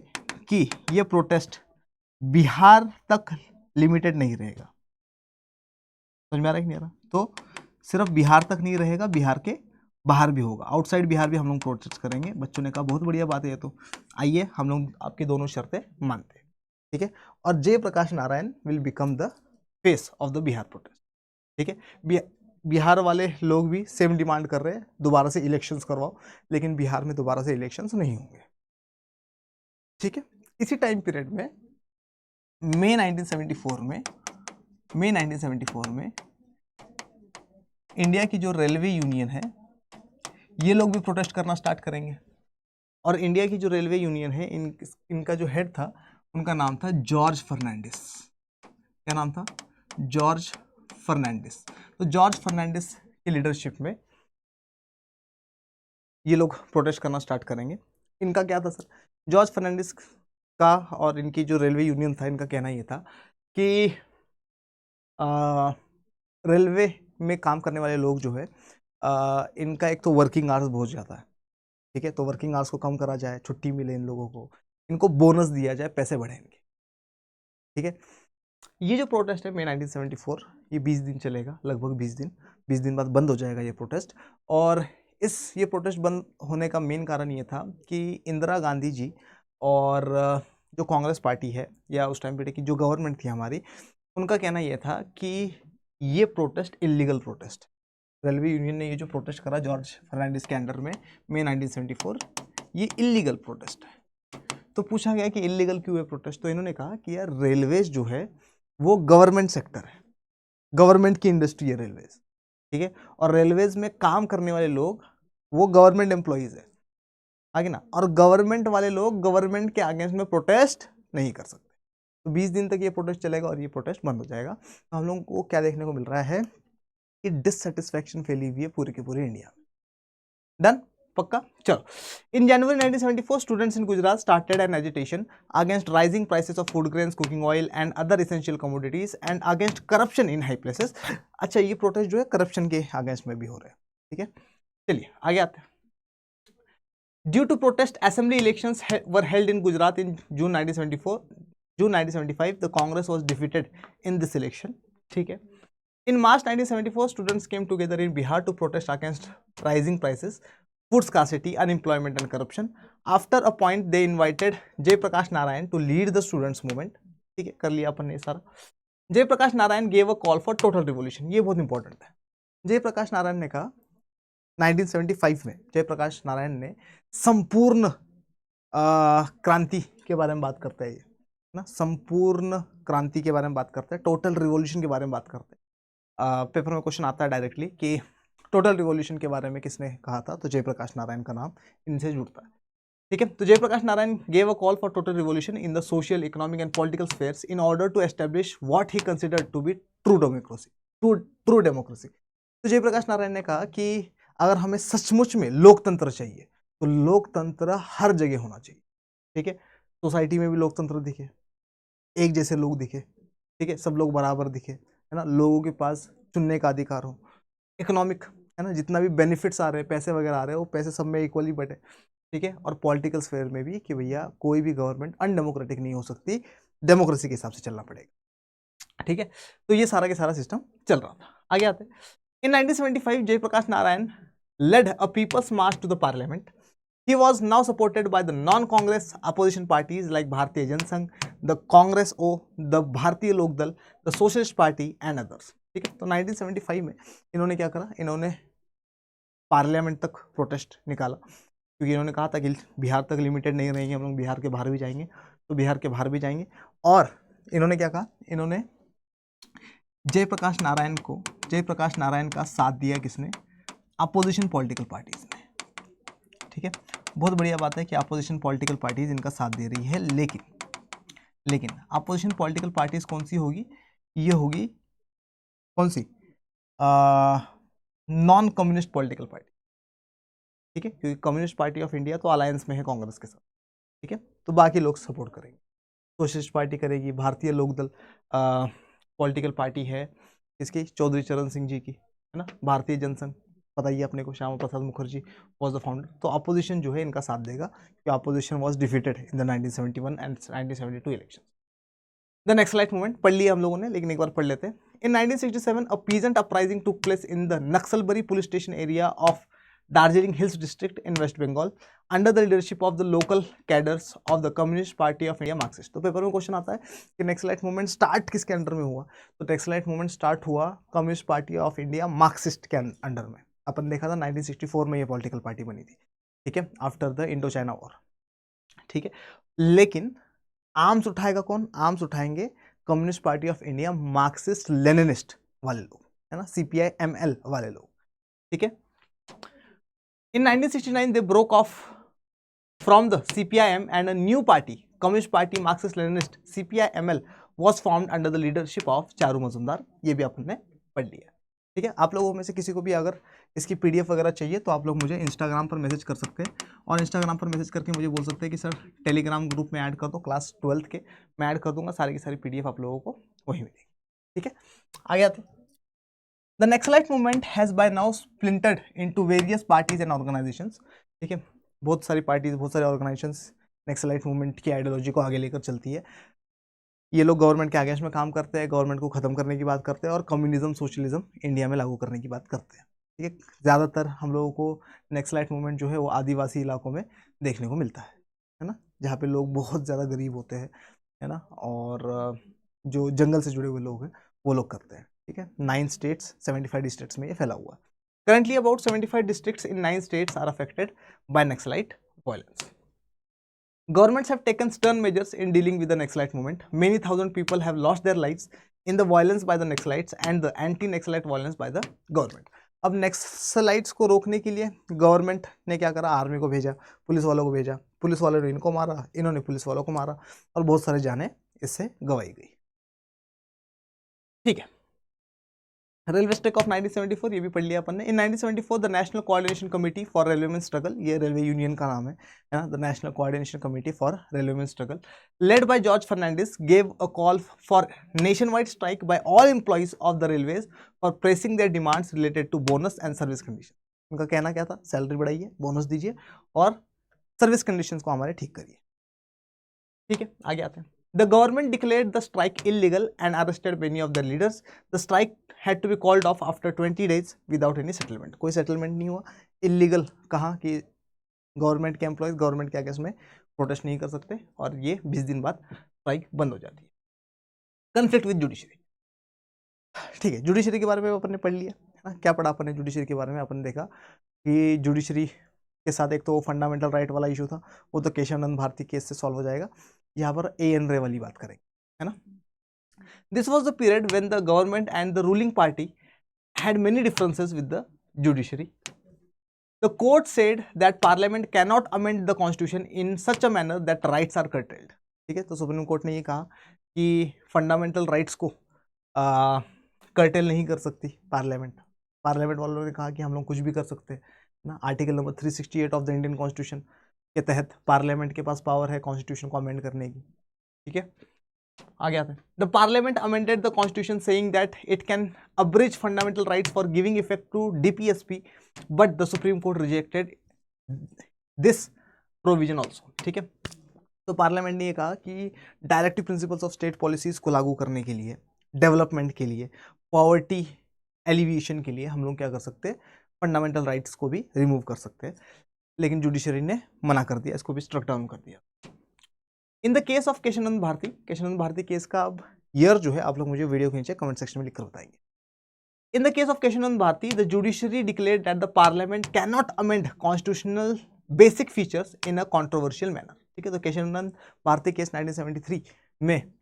कि यह प्रोटेस्ट बिहार तक लिमिटेड नहीं रहेगा। समझ में आ रहा है कि नहीं आ रहा? तो सिर्फ बिहार तक नहीं रहेगा, बिहार के बाहर भी होगा, आउटसाइड बिहार भी हम लोग प्रोटेस्ट करेंगे। बच्चों ने कहा बहुत बढ़िया बात है, तो आइए हम लोग आपकी दोनों शर्तें मानते हैं। ठीक है, और Jayaprakash Narayan will become the face of the Bihar protest. ठीक है, बिहार वाले लोग भी सेम डिमांड कर रहे हैं, दोबारा से इलेक्शंस करवाओ, लेकिन बिहार में दोबारा से इलेक्शंस नहीं होंगे। ठीक है, इसी टाइम पीरियड में मई 1974 में इंडिया की जो रेलवे यूनियन है, ये लोग भी प्रोटेस्ट करना स्टार्ट करेंगे। और इंडिया की जो रेलवे यूनियन है, इनका जो हेड था, उनका नाम था जॉर्ज फर्नांडिस। क्या नाम था? जॉर्ज फर्नांडिस। तो जॉर्ज फर्नांडिस की लीडरशिप में ये लोग प्रोटेस्ट करना स्टार्ट करेंगे। इनका क्या था सर? जॉर्ज फर्नांडिस का और इनकी जो रेलवे यूनियन था, इनका कहना ये था कि रेलवे में काम करने वाले लोग जो है, इनका एक तो वर्किंग आवर्स बहुत ज़्यादा है। ठीक है, तो वर्किंग आवर्स को कम करा जाए, छुट्टी मिले इन लोगों को, इनको बोनस दिया जाए, पैसे बढ़े इनके। ठीक है, ये जो प्रोटेस्ट है मई 1974, ये 20 दिन चलेगा, लगभग 20 दिन बाद बंद हो जाएगा ये प्रोटेस्ट। और ये प्रोटेस्ट बंद होने का मेन कारण ये था कि इंदिरा गांधी जी और जो कांग्रेस पार्टी है, या उस टाइम पे की जो गवर्नमेंट थी हमारी, उनका कहना यह था कि ये protest illegal protest, railway union ने ये जो प्रोटेस्ट करा जॉर्ज फर्नांडिस के अंडर में मई 1974, ये इलीगल प्रोटेस्ट है। तो पूछा गया कि इलीगल क्यों है प्रोटेस्ट? तो इन्होंने कहा कि यार रेलवेज जो है वो गवर्नमेंट सेक्टर है, गवर्नमेंट की इंडस्ट्री है रेलवेज, ठीक है, और रेलवेज में काम करने वाले लोग वो गवर्नमेंट एम्प्लॉइज है, आगे ना, और गवर्नमेंट वाले लोग गवर्नमेंट के अगेंस्ट में प्रोटेस्ट नहीं कर सकते। तो 20 दिन तक ये प्रोटेस्ट चलेगा और ये प्रोटेस्ट बंद हो जाएगा। तो हम लोगों को क्या देखने को मिल रहा है कि डिससेटिस्फैक्शन फैली हुई है पूरी की पूरी इंडिया में। डन, पक्का, चलो। In January 1974 students in Gujarat started an agitation against rising prices of food grains, cooking oil and other essential commodities and against corruption in high places. अच्छा, ये प्रोटेस्ट जो है करप्शन के अगेंस्ट में भी हो रहे हैं, ठीक है। चलिए आगे आते हैं। Due to protest, assembly elections were held in Gujarat in June 1974. June 1975, the Congress was defeated in this election. ठीक है. In March 1974, students came together in Bihar to protest against rising prices, food scarcity, unemployment, and corruption. After a point, they invited Jay Prakash Narayan to lead the students' movement. ठीक है, कर लिया अपन ने सारा. Jay Prakash Narayan gave a call for total revolution. ये बहुत important है. जय प्रकाश नारायण ने कहा 1975 में जयप्रकाश नारायण ने संपूर्ण क्रांति के बारे में बात करते हैं, ये ना, संपूर्ण क्रांति के बारे में बात करते हैं, टोटल रिवॉल्यूशन के बारे में बात करते हैं। पेपर में क्वेश्चन आता है डायरेक्टली कि टोटल रिवॉल्यूशन के बारे में किसने कहा था, तो जयप्रकाश नारायण का नाम इनसे जुड़ता है, ठीक है। तो Jayaprakash Narayan gave a call for total revolution in the social, economic and political spheres in order to establish what he considered to be true democracy. तो जयप्रकाश नारायण ने कहा कि अगर हमें सचमुच में लोकतंत्र चाहिए तो लोकतंत्र हर जगह होना चाहिए, ठीक है। सोसाइटी में भी लोकतंत्र दिखे, एक जैसे लोग दिखे, ठीक है, सब लोग बराबर दिखे, है ना, लोगों के पास चुनने का अधिकार हो, इकोनॉमिक, है ना, जितना भी बेनिफिट्स आ रहे हैं, पैसे वगैरह आ रहे हैं, वो पैसे सब में इक्वली बटे, ठीक है। और पॉलिटिकल स्फेयर में भी कि भैया कोई भी गवर्नमेंट अनडेमोक्रेटिक नहीं हो सकती, डेमोक्रेसी के हिसाब से चलना पड़ेगा, ठीक है। तो ये सारा के सारा सिस्टम चल रहा था। आगे आते हैं। In 1975, Jayaprakash Narayan led a people's march to the parliament. He was now supported by the non-Congress opposition parties like Bharatiya Janasangh, the Congress O, the Bharatiya Lok Dal, the Socialist Party and others. ठीक है, तो 1975 में इन्होंने क्या करा, इन्होंने parliament तक protest निकाला, क्योंकि इन्होंने कहा था कि बिहार तक लिमिटेड नहीं रहेंगे, हम लोग बिहार के बाहर भी जाएंगे, तो बिहार के बाहर भी जाएंगे। और इन्होंने क्या कहा, इन्होंने जयप्रकाश नारायण का साथ दिया किसने, अपोजिशन पॉलिटिकल पार्टीज ने, ठीक है। बहुत बढ़िया बात है कि अपोजिशन पॉलिटिकल पार्टीज इनका साथ दे रही है, लेकिन अपोजिशन पॉलिटिकल पार्टीज कौन सी होगी, ये होगी कौन सी, नॉन कम्युनिस्ट पॉलिटिकल पार्टी, ठीक है, क्योंकि कम्युनिस्ट पार्टी ऑफ इंडिया तो अलायंस में है कांग्रेस के साथ, ठीक है, तो बाकी लोग सपोर्ट करेंगे। सोशलिस्ट पार्टी करेगी, भारतीय लोकदल पॉलिटिकल पार्टी है इसकी, चौधरी चरण सिंह जी की, है ना, भारतीय जनसंघ पता ही अपने को, Shyama Prasad Mukherjee was the founder. तो अपोजिशन जो है इनका साथ देगा, क्योंकि opposition was defeated in the 1971 and 1972 election. The next light movement पढ़ लिया हम लोगों ने, लेकिन एक बार पढ़ लेते हैं। In 1967 a peasant uprising took place in the Naxalbari police station area of Darjeeling Hills district in West Bengal under the leadership of the local cadres of the Communist Party of India Marxist। तो paper में question आता है कि naxalite movement start किसके under में हुआ, तो naxalite movement start हुआ communist party of India Marxist के अंडर में। अपन देखा था 1964 में ये पॉलिटिकल पार्टी बनी थी, ठीक है, after the Indo China war, ठीक है। लेकिन आर्म्स उठाएगा कौन, आर्म्स उठाएंगे communist party of India Marxist Leninist वाले लोग, है ना, CPI-ML वाले लोग, ठीक है। In 1969, they broke off from the CPI-M and a new party, Communist Party Marxist-Leninist CPI-ML, was formed under the leadership of Charu Majumdar. ये भी आपने पढ़ लिया, ठीक है। आप लोगों में से किसी को भी अगर इसकी PDF वगैरह चाहिए तो आप लोग मुझे इंस्टाग्राम पर मैसेज कर सकते हैं, और इंस्टाग्राम पर मैसेज करके मुझे बोल सकते हैं कि सर टेलीग्राम ग्रुप में ऐड कर दो, क्लास 12th के मैं ऐड कर दूंगा, सारी की सारी PDF आप लोगों को वही मिलेगी, ठीक है। आगे आते हैं। The Naxalite movement has by now splintered into various parties and organizations, ठीक है, बहुत सारी पार्टीज, बहुत सारे ऑर्गेनाइजेशंस नक्सलाइट मूवमेंट की आइडियोलॉजी को आगे लेकर चलती है। ये लोग गवर्नमेंट के अगेंस्ट में काम करते हैं, गवर्नमेंट को खत्म करने की बात करते हैं, और कम्युनिज्म सोशलिज्म इंडिया में लागू करने की बात करते हैं, ठीक है। ज़्यादातर हम लोगों को नक्सलाइट मूवमेंट जो है वो आदिवासी इलाकों में देखने को मिलता है ना, जहाँ पे लोग बहुत ज़्यादा गरीब होते हैं, है ना, और जो जंगल से जुड़े हुए लोग हैं वो लोग करते हैं, ठीक है। 9 states 75 districts में ये फैला हुआ है। Currently about 75 districts in 9 states are affected by Naxalite violence. Governments have taken stern measures in dealing with the Naxalite movement. Many thousand people have lost their lives in the violence by the Naxalites and the anti naxalite violence by the government. अब Naxalites को रोकने के लिए government ने क्या करा, army को भेजा, पुलिस वालों को भेजा, पुलिस वालों ने इनको मारा, इन्होंने पुलिस वालों को मारा और बहुत सारी जानें इससे गंवाई गई। ठीक है, रेलवे स्ट्राइक ऑफ 1974 ये भी पढ़ लिया अपन ने। In 1974 the national coordination committee for railwaymen struggle, ये रेलवे यूनियन का नाम है ना, the national coordination committee for railwaymen struggle led by George Fernandes gave a call for nationwide strike by all employees of the railways for pressing their demands related to bonus and service condition. उनका कहना क्या था, salary बढ़ाइए, bonus दीजिए और service conditions को हमारे ठीक करिए। ठीक है, आगे आते हैं। The government declared the strike illegal and arrested many of the leaders. The strike had to be called off after 20 days without any settlement. कोई settlement नहीं हुआ। illegal कहा कि गवर्नमेंट के एम्प्लॉयज गवर्नमेंट के आगे इसमें प्रोटेस्ट नहीं कर सकते और ये 20 दिन बाद स्ट्राइक बंद हो जाती है। कन्फ्लिक्ट विद जुडिशरी, ठीक है, जुडिशरी के बारे में अपन ने पढ़ लिया है ना। क्या पढ़ा अपन ने जुडिशरी के बारे में, अपन ने देखा कि जुडिशरी के साथ एक तो फंडामेंटल राइट वाला इशू था, वो तो केशवानंद भारती केस से सॉल्व हो जाएगा। यहाँ पर एन रे वाली बात करेंगे, है ना। This was the period when the government and the ruling party had many differences with the judiciary. The court said that parliament can not amend the constitution in such a manner that rights are curtailed. ठीक है, तो supreme court ने ये कहा कि fundamental rights को cartel नहीं कर सकती पार्लियामेंट। पार्लियामेंट वालों ने कहा कि हम लोग कुछ भी कर सकते हैं ना। Article number 368 of the Indian constitution के तहत पार्लियामेंट के पास पावर है कॉन्स्टिट्यूशन को अमेंड करने की। ठीक है, आगे आते हैं। The parliament amended the constitution saying that it can abridge fundamental rights for giving effect to DPSP, but the supreme court rejected this provision also. ठीक है, तो पार्लियामेंट ने ये कहा कि directive principles of state policies को लागू करने के लिए, डेवलपमेंट के लिए, पॉवर्टी एलिविएशन के लिए हम लोग क्या कर सकते हैं, फंडामेंटल राइट्स को भी रिमूव कर सकते हैं, लेकिन जुडिशरी ने मना कर दिया, इसको भी स्ट्रक डाउन कर दिया। In the case of Kesavananda Bharati, Kesavananda Bharati case का अब ईयर जो है आप लोग मुझे वीडियो खींचे कमेंट सेक्शन में लिखकर बताएंगे। In the case of Kesavananda Bharati the judiciary declared that the parliament can not amend constitutional basic features in a controversial manner. ठीक है, तो केशवानंद भारती केस 1973 में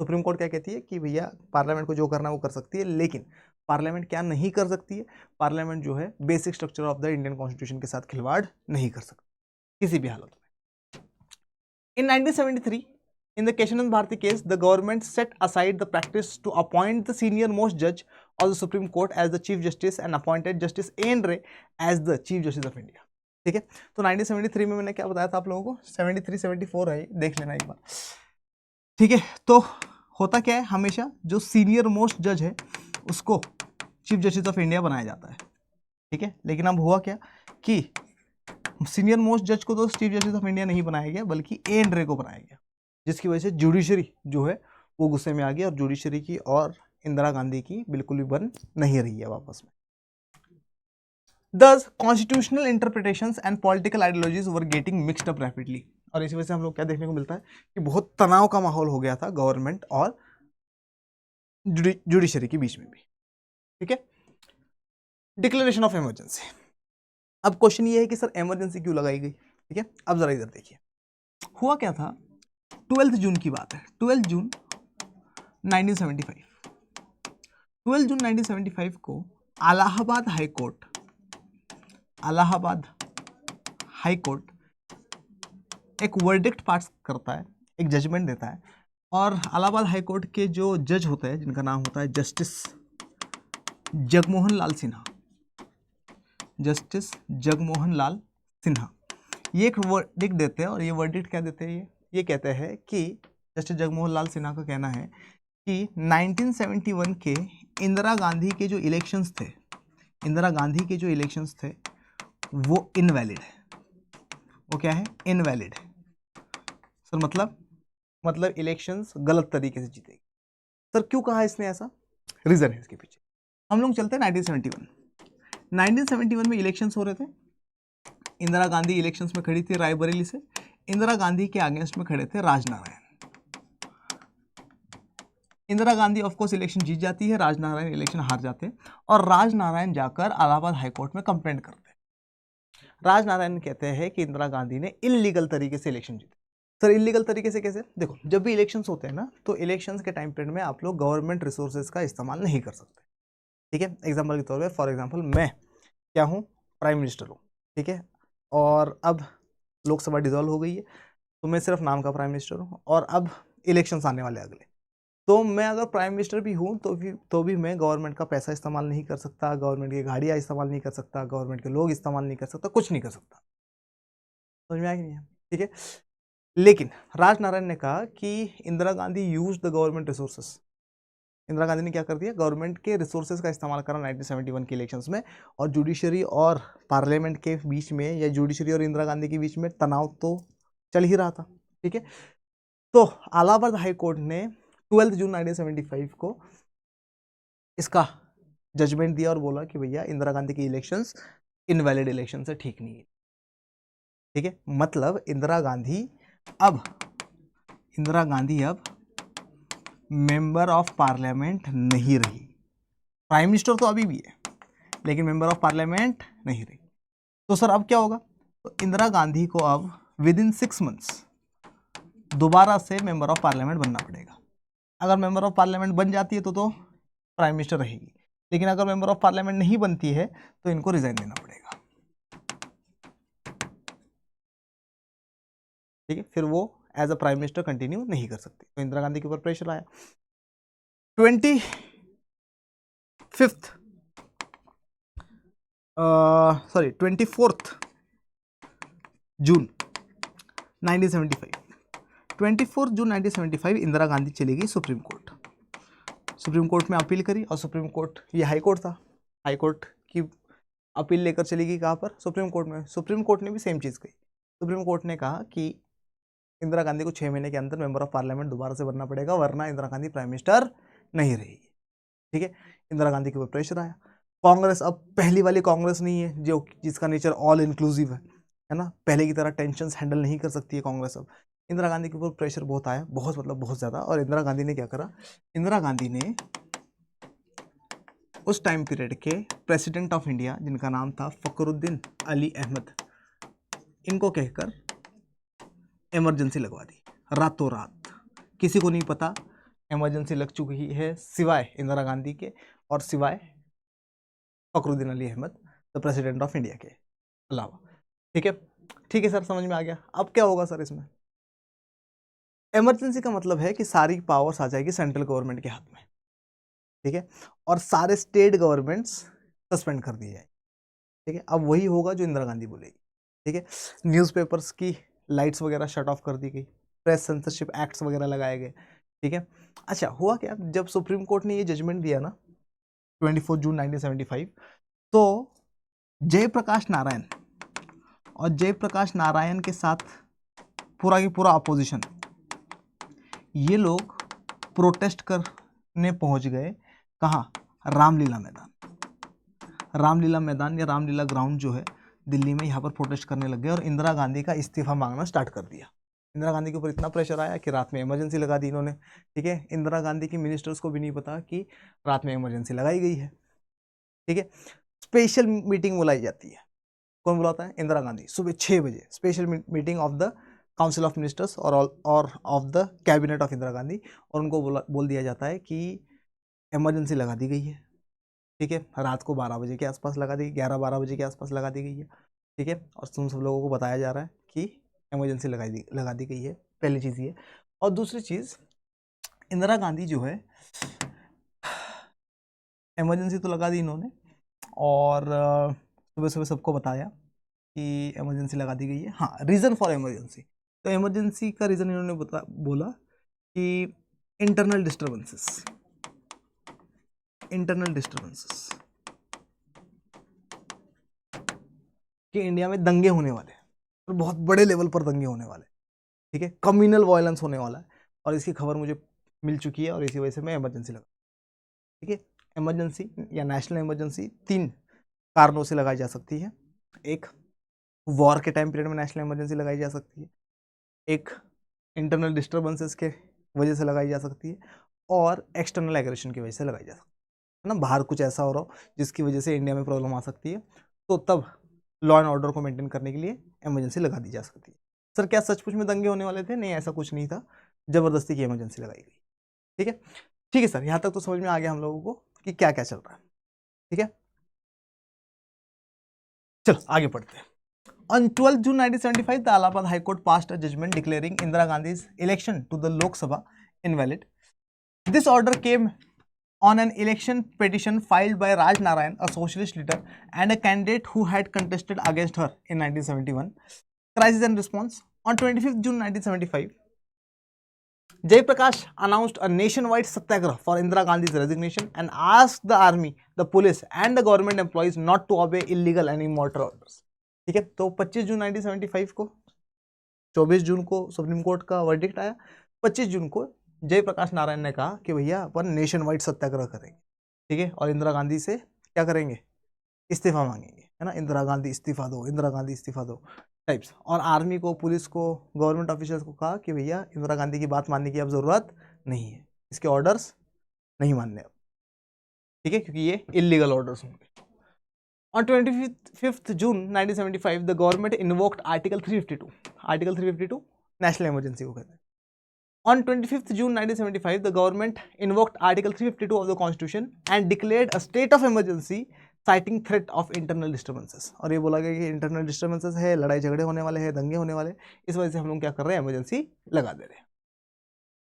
सुप्रीम कोर्ट क्या कहती है कि भैया पार्लियामेंट को जो करना है वो कर सकती है, लेकिन पार्लियामेंट क्या नहीं कर सकती है, पार्लियामेंट जो है basic structure of the Indian constitution के साथ खिलवाड़ नहीं कर सकती किसी भी हालत में। In 1973 in the Kesavananda Bharati case the government set aside the practice to appoint the senior most जज of the supreme Court as the chief justice and appointed justice N Ray as the chief justice of India. ठीक है, तो 1973 में मैंने क्या बताया था आप लोगों को, 73-74 है, देख लेना एक बार। ठीक है, तो होता क्या है, हमेशा जो सीनियर मोस्ट जज है उसको चीफ जस्टिस ऑफ इंडिया बनाया जाता है। ठीक है, लेकिन अब हुआ क्या कि सीनियर मोस्ट जज को तो चीफ जस्टिस ऑफ इंडिया नहीं बनाया गया, बल्कि एन रे को बनाया गया, जिसकी वजह से जुडिशरी जो है वो गुस्से में आ गई और जुडिशरी की और इंदिरा गांधी की बिल्कुल भी बन नहीं रही है वापस में। Thus, constitutional interpretations and political ideologies were getting mixed up rapidly। और इसी वजह से हम लोग क्या देखने को मिलता है कि बहुत तनाव का माहौल हो गया था गवर्नमेंट और जुडिशरी के बीच में भी। ठीक है, डिक्लेरेशन ऑफ इमरजेंसी। अब क्वेश्चन ये है कि सर इमरजेंसी क्यों लगाई गई। ठीक है, अब जरा इधर देखिए, हुआ क्या था, 12 जून की बात है, 12 जून 1975। 12 जून 1975 को इलाहाबाद हाई कोर्ट एक वर्डिक्ट पास करता है, एक जजमेंट देता है, और इलाहाबाद हाई कोर्ट के जो जज होते हैं जिनका नाम होता है जस्टिस जगमोहन लाल सिन्हा, जस्टिस जगमोहन लाल सिन्हा, ये एक वर्डिक्ट देते हैं। और ये वर्डिक्ट क्या देते हैं, ये कहते हैं कि जस्टिस जगमोहन लाल सिन्हा का कहना है कि 1971 के इंदिरा गांधी के जो इलेक्शंस थे वो इनवैलिड है। वो क्या है, इनवैलिड है सर, मतलब इलेक्शंस गलत तरीके से जीतेगी। सर क्यों कहा इसने ऐसा, रीजन है इसके पीछे। हम लोग चलते हैं 1971 में इलेक्शंस हो रहे थे, इंदिरा गांधी इलेक्शंस में खड़ी थी रायबरेली से, इंदिरा गांधी के अगेंस्ट में खड़े थे Rajnarain. Indira Gandhi of course election जीत जाती है, राजनारायण इलेक्शन हार जाते हैं, और राजनारायण जाकर इलाहाबाद हाईकोर्ट में कंप्लेंट करते हैं। राजनारायण कहते हैं कि इंदिरा गांधी ने इलीगल तरीके से इलेक्शन जीते। सर इलीगल तरीके से कैसे? देखो, जब भी इलेक्शंस होते हैं ना, तो इलेक्शंस के टाइम पीरियड में आप लोग गवर्नमेंट रिसोर्सेज का इस्तेमाल नहीं कर सकते, ठीक है। एग्जाम्पल के तौर पे, फॉर एग्जाम्पल मैं क्या हूँ, प्राइम मिनिस्टर हूँ, ठीक है, और अब लोकसभा डिसॉल्व हो गई है, तो मैं सिर्फ नाम का प्राइम मिनिस्टर हूँ, और अब इलेक्शंस आने वाले अगले, तो मैं अगर प्राइम मिनिस्टर भी हूँ तो भी मैं गवर्नमेंट का पैसा इस्तेमाल नहीं कर सकता, गवर्नमेंट की गाड़ियाँ इस्तेमाल नहीं कर सकता, गवर्नमेंट के लोग इस्तेमाल नहीं कर सकता, कुछ नहीं कर सकता। समझ में आ गई नहीं है? ठीक है। लेकिन राजनारायण ने कहा कि Indira Gandhi use the government resources. Indira Gandhi ने क्या कर दिया, गवर्नमेंट के रिसोर्सेज का इस्तेमाल करा 1971 के इलेक्शंस में, और जुडिशरी और पार्लियामेंट के बीच में, या जुडिशरी और इंदिरा गांधी के बीच में तनाव तो चल ही रहा था, ठीक है। तो इलाहाबाद हाई कोर्ट ने 12 जून 1975 को इसका जजमेंट दिया और बोला कि भैया इंदिरा गांधी की इलेक्शंस इनवैलिड इलेक्शन है, ठीक नहीं है, ठीक है। मतलब इंदिरा गांधी अब मेंबर ऑफ पार्लियामेंट नहीं रही। प्राइम मिनिस्टर तो अभी भी है, लेकिन मेंबर ऑफ पार्लियामेंट नहीं रही। तो सर अब क्या होगा, तो इंदिरा गांधी को अब विद इन 6 मंथ्स दोबारा से मेंबर ऑफ पार्लियामेंट बनना पड़ेगा। अगर मेंबर ऑफ पार्लियामेंट बन जाती है तो प्राइम मिनिस्टर रहेगी, लेकिन अगर मेंबर ऑफ पार्लियामेंट नहीं बनती है तो इनको रिजाइन देना पड़ेगा, ठीक है। फिर वो as a prime minister continue नहीं कर सकती। तो इंदिरा गांधी के ऊपर प्रेशर आया। 24 जून 1975 24 जून 1975 इंदिरा गांधी चली गई सुप्रीम कोर्ट। सुप्रीम कोर्ट में अपील करी, और सुप्रीम कोर्ट, ये हाई कोर्ट था, हाई कोर्ट की अपील लेकर चली गई कहाँ पर, सुप्रीम कोर्ट में। सुप्रीम कोर्ट ने भी सेम चीज़ कही। सुप्रीम कोर्ट ने कहा कि इंदिरा गांधी को 6 महीने के अंदर मेंबर ऑफ पार्लियामेंट दोबारा से बनना पड़ेगा, वरना इंदिरा गांधी प्राइम मिनिस्टर नहीं रहेगी, ठीक है। इंदिरा गांधी के ऊपर प्रेशर आया। कांग्रेस अब पहली वाली कांग्रेस नहीं है जो जिसका नेचर ऑल इंक्लूसिव है ना, पहले की तरह टेंशन हैंडल नहीं कर सकती है कांग्रेस अब। इंदिरा गांधी के ऊपर प्रेशर बहुत आया, बहुत मतलब बहुत ज़्यादा। और इंदिरा गांधी ने क्या करा, इंदिरा गांधी ने उस टाइम पीरियड के प्रेसिडेंट ऑफ इंडिया, जिनका नाम था फखरुद्दीन अली अहमद, इनको कहकर इमरजेंसी लगवा दी रातों रात। किसी को नहीं पता इमरजेंसी लग चुकी है सिवाय इंदिरा गांधी के और सिवाय Fakhruddin Ali Ahmed the president of India के अलावा, ठीक है। ठीक है सर, समझ में आ गया। अब क्या होगा सर इसमें, इमरजेंसी का मतलब है कि सारी पावर्स आ जाएगी सेंट्रल गवर्नमेंट के हाथ में, ठीक है, और सारे स्टेट गवर्नमेंट्स सस्पेंड कर दिए जाए, ठीक है। अब वही होगा जो इंदिरा गांधी बोलेगी, ठीक है। न्यूज़पेपर्स की लाइट्स वगैरह शट ऑफ कर दी गई, प्रेस सेंसरशिप एक्ट्स वगैरह लगाए गए, ठीक है। अच्छा हुआ क्या, जब सुप्रीम कोर्ट ने ये जजमेंट दिया ना 24 जून 1975, तो जयप्रकाश नारायण और जयप्रकाश नारायण के साथ पूरा की पूरा अपोजिशन, ये लोग प्रोटेस्ट करने पहुंच गए कहाँ, रामलीला मैदान। रामलीला मैदान या रामलीला ग्राउंड जो है दिल्ली में, यहाँ पर प्रोटेस्ट करने लग गए और इंदिरा गांधी का इस्तीफा मांगना स्टार्ट कर दिया। इंदिरा गांधी के ऊपर इतना प्रेशर आया कि रात में इमरजेंसी लगा दी इन्होंने, ठीक है। इंदिरा गांधी की मिनिस्टर्स को भी नहीं पता कि रात में इमरजेंसी लगाई गई है, ठीक है। स्पेशल मीटिंग बुलाई जाती है, कौन बुलाता है, इंदिरा गांधी, सुबह 6 बजे special meeting of the council of ministers और of the cabinet of Indira Gandhi, और उनको बोल दिया जाता है कि इमरजेंसी लगा दी गई है, ठीक है। रात को 12 बजे के आसपास लगा दी, 11-12 बजे के आसपास लगा दी गई है, ठीक है। और तुम सब लोगों को बताया जा रहा है कि इमरजेंसी लगा दी गई है, पहली चीज़ ये। और दूसरी चीज़, इंदिरा गांधी जो है, इमरजेंसी तो लगा दी इन्होंने, और सुबह सुबह सबको बताया कि इमरजेंसी लगा दी गई है। हाँ, रीज़न फॉर इमरजेंसी, तो इमरजेंसी का रीज़न इन्होंने बोला कि इंटरनल डिस्टर्बेंसेस कि इंडिया में दंगे होने वाले हैं, और बहुत बड़े लेवल पर दंगे होने वाले, ठीक है, कम्युनल वायलेंस होने वाला है, और इसकी खबर मुझे मिल चुकी है, और इसी वजह से मैं इमरजेंसी लगा, ठीक है। इमरजेंसी या नेशनल इमरजेंसी 3 कारणों से लगाई जा सकती है। एक, वॉर के टाइम पीरियड में नेशनल इमरजेंसी लगाई जा सकती है। एक, इंटरनल डिस्टर्बेंसेस के वजह से लगाई जा सकती है, और एक्सटर्नल एग्रेशन की वजह से लगाई जा सकती है ना, बाहर कुछ ऐसा हो रहा हो जिसकी वजह से इंडिया में प्रॉब्लम आ सकती है, तो तब लॉ एंड ऑर्डर को मेंटेन करने के लिए इमरजेंसी लगा दी जा सकती है। सर क्या सचमुच में दंगे होने वाले थे? नहीं, ऐसा कुछ नहीं था, जबरदस्ती की इमरजेंसी लगाई गई। ठीक है, ठीक है सर, यहां तक तो समझ में आ गया हम लोगों को कि क्या क्या चल रहा है। ठीक है, चलो आगे पढ़ते हैं। On 12th June 1975, the Allahabad High Court passed a judgment declaring Indira Gandhi's election to the Lok Sabha invalid. This order came on an election petition filed by Raj Narayan, a socialist leader, and a candidate who had contested against her in 1971. Crisis and response. On 25th June 1975, Jay Prakash announced a nationwide satyagraha for Indira Gandhi's resignation and asked the army, the police, and the government employees not to obey illegal and immoral orders. ठीक है, तो 25 जून 1975 को, 24 जून को supreme court का verdict आया, 25 जून को जयप्रकाश नारायण ने कहा कि भैया अपन नेशन वाइड सत्याग्रह करेंगे। ठीक है, और इंदिरा गांधी से क्या करेंगे? इस्तीफा मांगेंगे, है ना, इंदिरा गांधी इस्तीफा दो, इंदिरा गांधी इस्तीफा दो टाइप्स। और आर्मी को, पुलिस को, गवर्नमेंट ऑफिसर्स को कहा कि भैया इंदिरा गांधी की बात मानने की अब जरूरत नहीं है, इसके ऑर्डर्स नहीं मानने अब। ठीक है, क्योंकि ये इलीगल ऑर्डर्स होंगे। On 25th June 1975, the government invoked Article 352. Article 352 national emergency को कहते हैं। On 25th June 1975, the government invoked Article 352 of the Constitution and declared a state of emergency, citing threat of internal disturbances. और ये बोला गया कि internal disturbances है, लड़ाई झगड़े होने वाले हैं, दंगे होने वाले, इस वजह से हम लोग क्या कर रहे हैं? emergency लगा दे रहे हैं।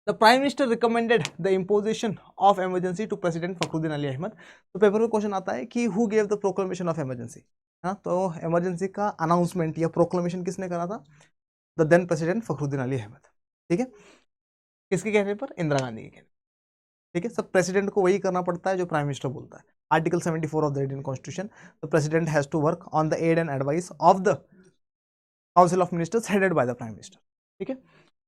The Prime Minister recommended the imposition of emergency to President Fakhruddin Ali Ahmed. तो पेपर में क्वेश्चन आता है कि who gave the proclamation of emergency, है ना, तो emergency का अनाउंसमेंट या प्रोक्लेमेशन किसने करा था? The then President Fakhruddin Ali Ahmed। ठीक है, किसके कहने पर? इंदिरा गांधी के कहने। ठीक है, सब प्रेसिडेंट को वही करना पड़ता है जो प्राइम मिनिस्टर बोलता है। Article 74 of the Indian constitution, the president has to work on the aid and advice of the council of ministers headed by the prime minister. ठीक है,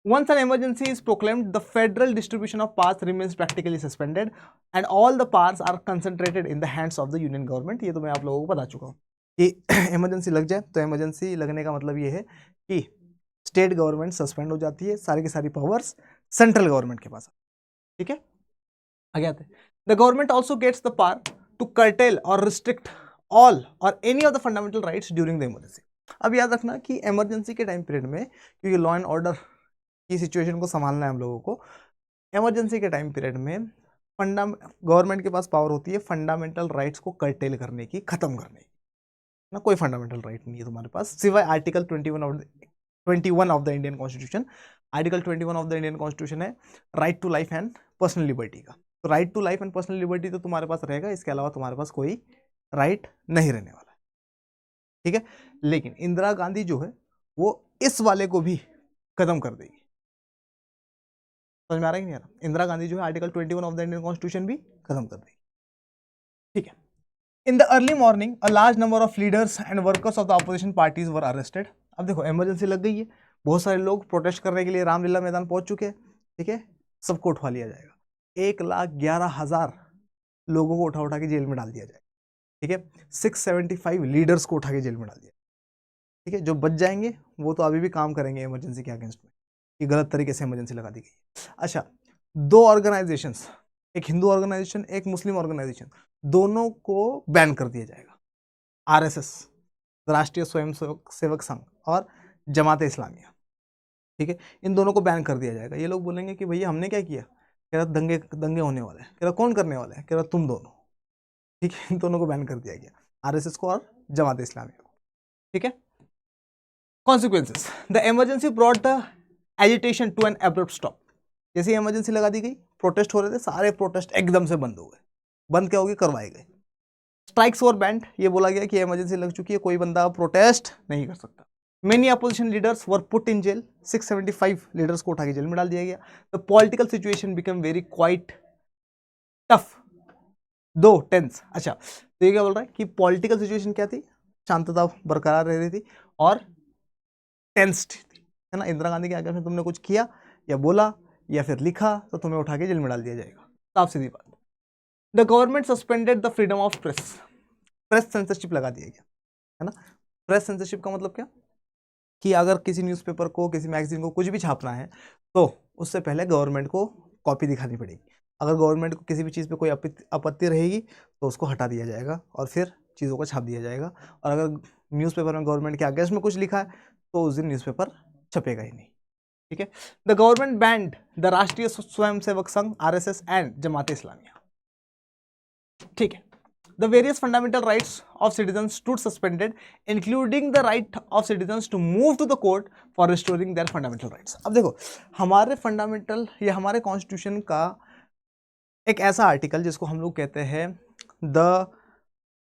once an emergency is proclaimed, the federal distribution of powers remains practically suspended and all the powers are concentrated in the hands of the union government। ये तो मैं आप लोगों को बता चुका हूँ कि इमरजेंसी लग जाए तो इमरजेंसी लगने का मतलब ये है कि स्टेट गवर्नमेंट सस्पेंड हो जाती है, सारी की सारी पावर्स सेंट्रल गवर्नमेंट के पास। ठीक है, आगे आते हैं। The government also gets the power to curtail or restrict all or any of the fundamental rights during the emergency. अब याद रखना कि इमरजेंसी के टाइम पीरियड में, क्योंकि लॉ एंड ऑर्डर की सिचुएशन को संभालना है हम लोगों को, इमरजेंसी के टाइम पीरियड में गवर्नमेंट के पास पावर होती है फंडामेंटल राइट्स को कर्टेल करने की, खत्म करने की, ना, कोई फंडामेंटल राइट नहीं है तुम्हारे पास सिवाय article 21 of the Indian constitution. Article 21 of the Indian constitution है right to life and personal liberty का। तो right to life and personal liberty तो तुम्हारे पास रहेगा, इसके अलावा तुम्हारे पास कोई राइट नहीं रहने वाला है। ठीक है, लेकिन इंदिरा गांधी जो है वो इस वाले को भी खत्म कर देगी। समझ में आ रहा है कि नहीं आ रहा? इंदिरा गांधी जो है article 21 of the Indian constitution भी खत्म कर देगी। ठीक है, in the early morning a large number of leaders and workers of the opposition parties were arrested. अब देखो इमरजेंसी लग गई है, बहुत सारे लोग प्रोटेस्ट करने के लिए रामलीला मैदान पहुंच चुके हैं। ठीक है, सबको उठवा लिया जाएगा, 1,11,000 लोगों को उठा उठा के जेल में डाल दिया जाएगा। ठीक है, 675 लीडर्स को उठा के जेल में डाल दिया। ठीक है, जो बच जाएंगे वो तो अभी भी काम करेंगे इमरजेंसी के अगेंस्ट में, कि गलत तरीके से इमरजेंसी लगा दी गई। अच्छा, 2 ऑर्गेनाइजेशंस, एक हिंदू ऑर्गेनाइजेशन, एक मुस्लिम ऑर्गेनाइजेशन, दोनों को बैन कर दिया जाएगा। आरएसएस, राष्ट्रीय स्वयं सेवक संघ, और जमात इस्लामिया। ठीक है, इन दोनों को बैन कर दिया जाएगा। ये लोग बोलेंगे कि भैया हमने क्या किया? कह रहा दंगे होने वाले हैं। कह रहा कौन करने वाला है? कह रहा तुम दोनों। ठीक है, इन दोनों को बैन कर दिया गया, आरएसएस को और जमात इस्लामिया को। ठीक है, consequences, the emergency brought the agitation to an abrupt stop. जैसे इमरजेंसी लगा दी गई, प्रोटेस्ट हो रहे थे, सारे प्रोटेस्ट एकदम से बंद हो गए। बंद क्या हो गए? करवाए गए। स्ट्राइक्स वर बैंड, ये बोला गया कि इमरजेंसी लग चुकी है, कोई बंदा प्रोटेस्ट नहीं कर सकता। Many opposition leaders were put in jail, 675 leaders को उठा के जेल में डाल दिया गया। The political situation become very quite tough though tense. अच्छा, तो ये क्या बोल रहा है कि पॉलिटिकल सिचुएशन क्या थी? शांतता बरकरार रह रही थी और टेंस्ड थी, है ना। इंदिरा गांधी के आगे में तुमने कुछ किया या बोला या फिर लिखा तो तुम्हें उठा के जेल में डाल दिया जाएगा, साफ सीधी बात। The government suspended the freedom of press, press censorship लगा दिया गया, है ना। प्रेस सेंसरशिप का मतलब क्या? कि अगर किसी न्यूज़पेपर को, किसी मैगजीन को कुछ भी छापना है तो उससे पहले गवर्नमेंट को कॉपी दिखानी पड़ेगी। अगर गवर्नमेंट को किसी भी चीज़ पे कोई आपत्ति रहेगी तो उसको हटा दिया जाएगा और फिर चीज़ों को छाप दिया जाएगा। और अगर न्यूज़पेपर में गवर्नमेंट के अगेंस्ट में कुछ लिखा है तो उस दिन न्यूज़पेपर छपेगा ही नहीं, ठीक है। द गवर्नमेंट बैंड द राष्ट्रीय स्वयंसेवक संघ RSS एंड जमात इस्लामिया, ठीक है। The various fundamental rights of citizen stood suspended including the right of citizen to move to the court for restoring their fundamental rights. अब देखो, हमारे फंडामेंटल या हमारे कॉन्स्टिट्यूशन का एक ऐसा आर्टिकल जिसको हम लोग कहते हैं the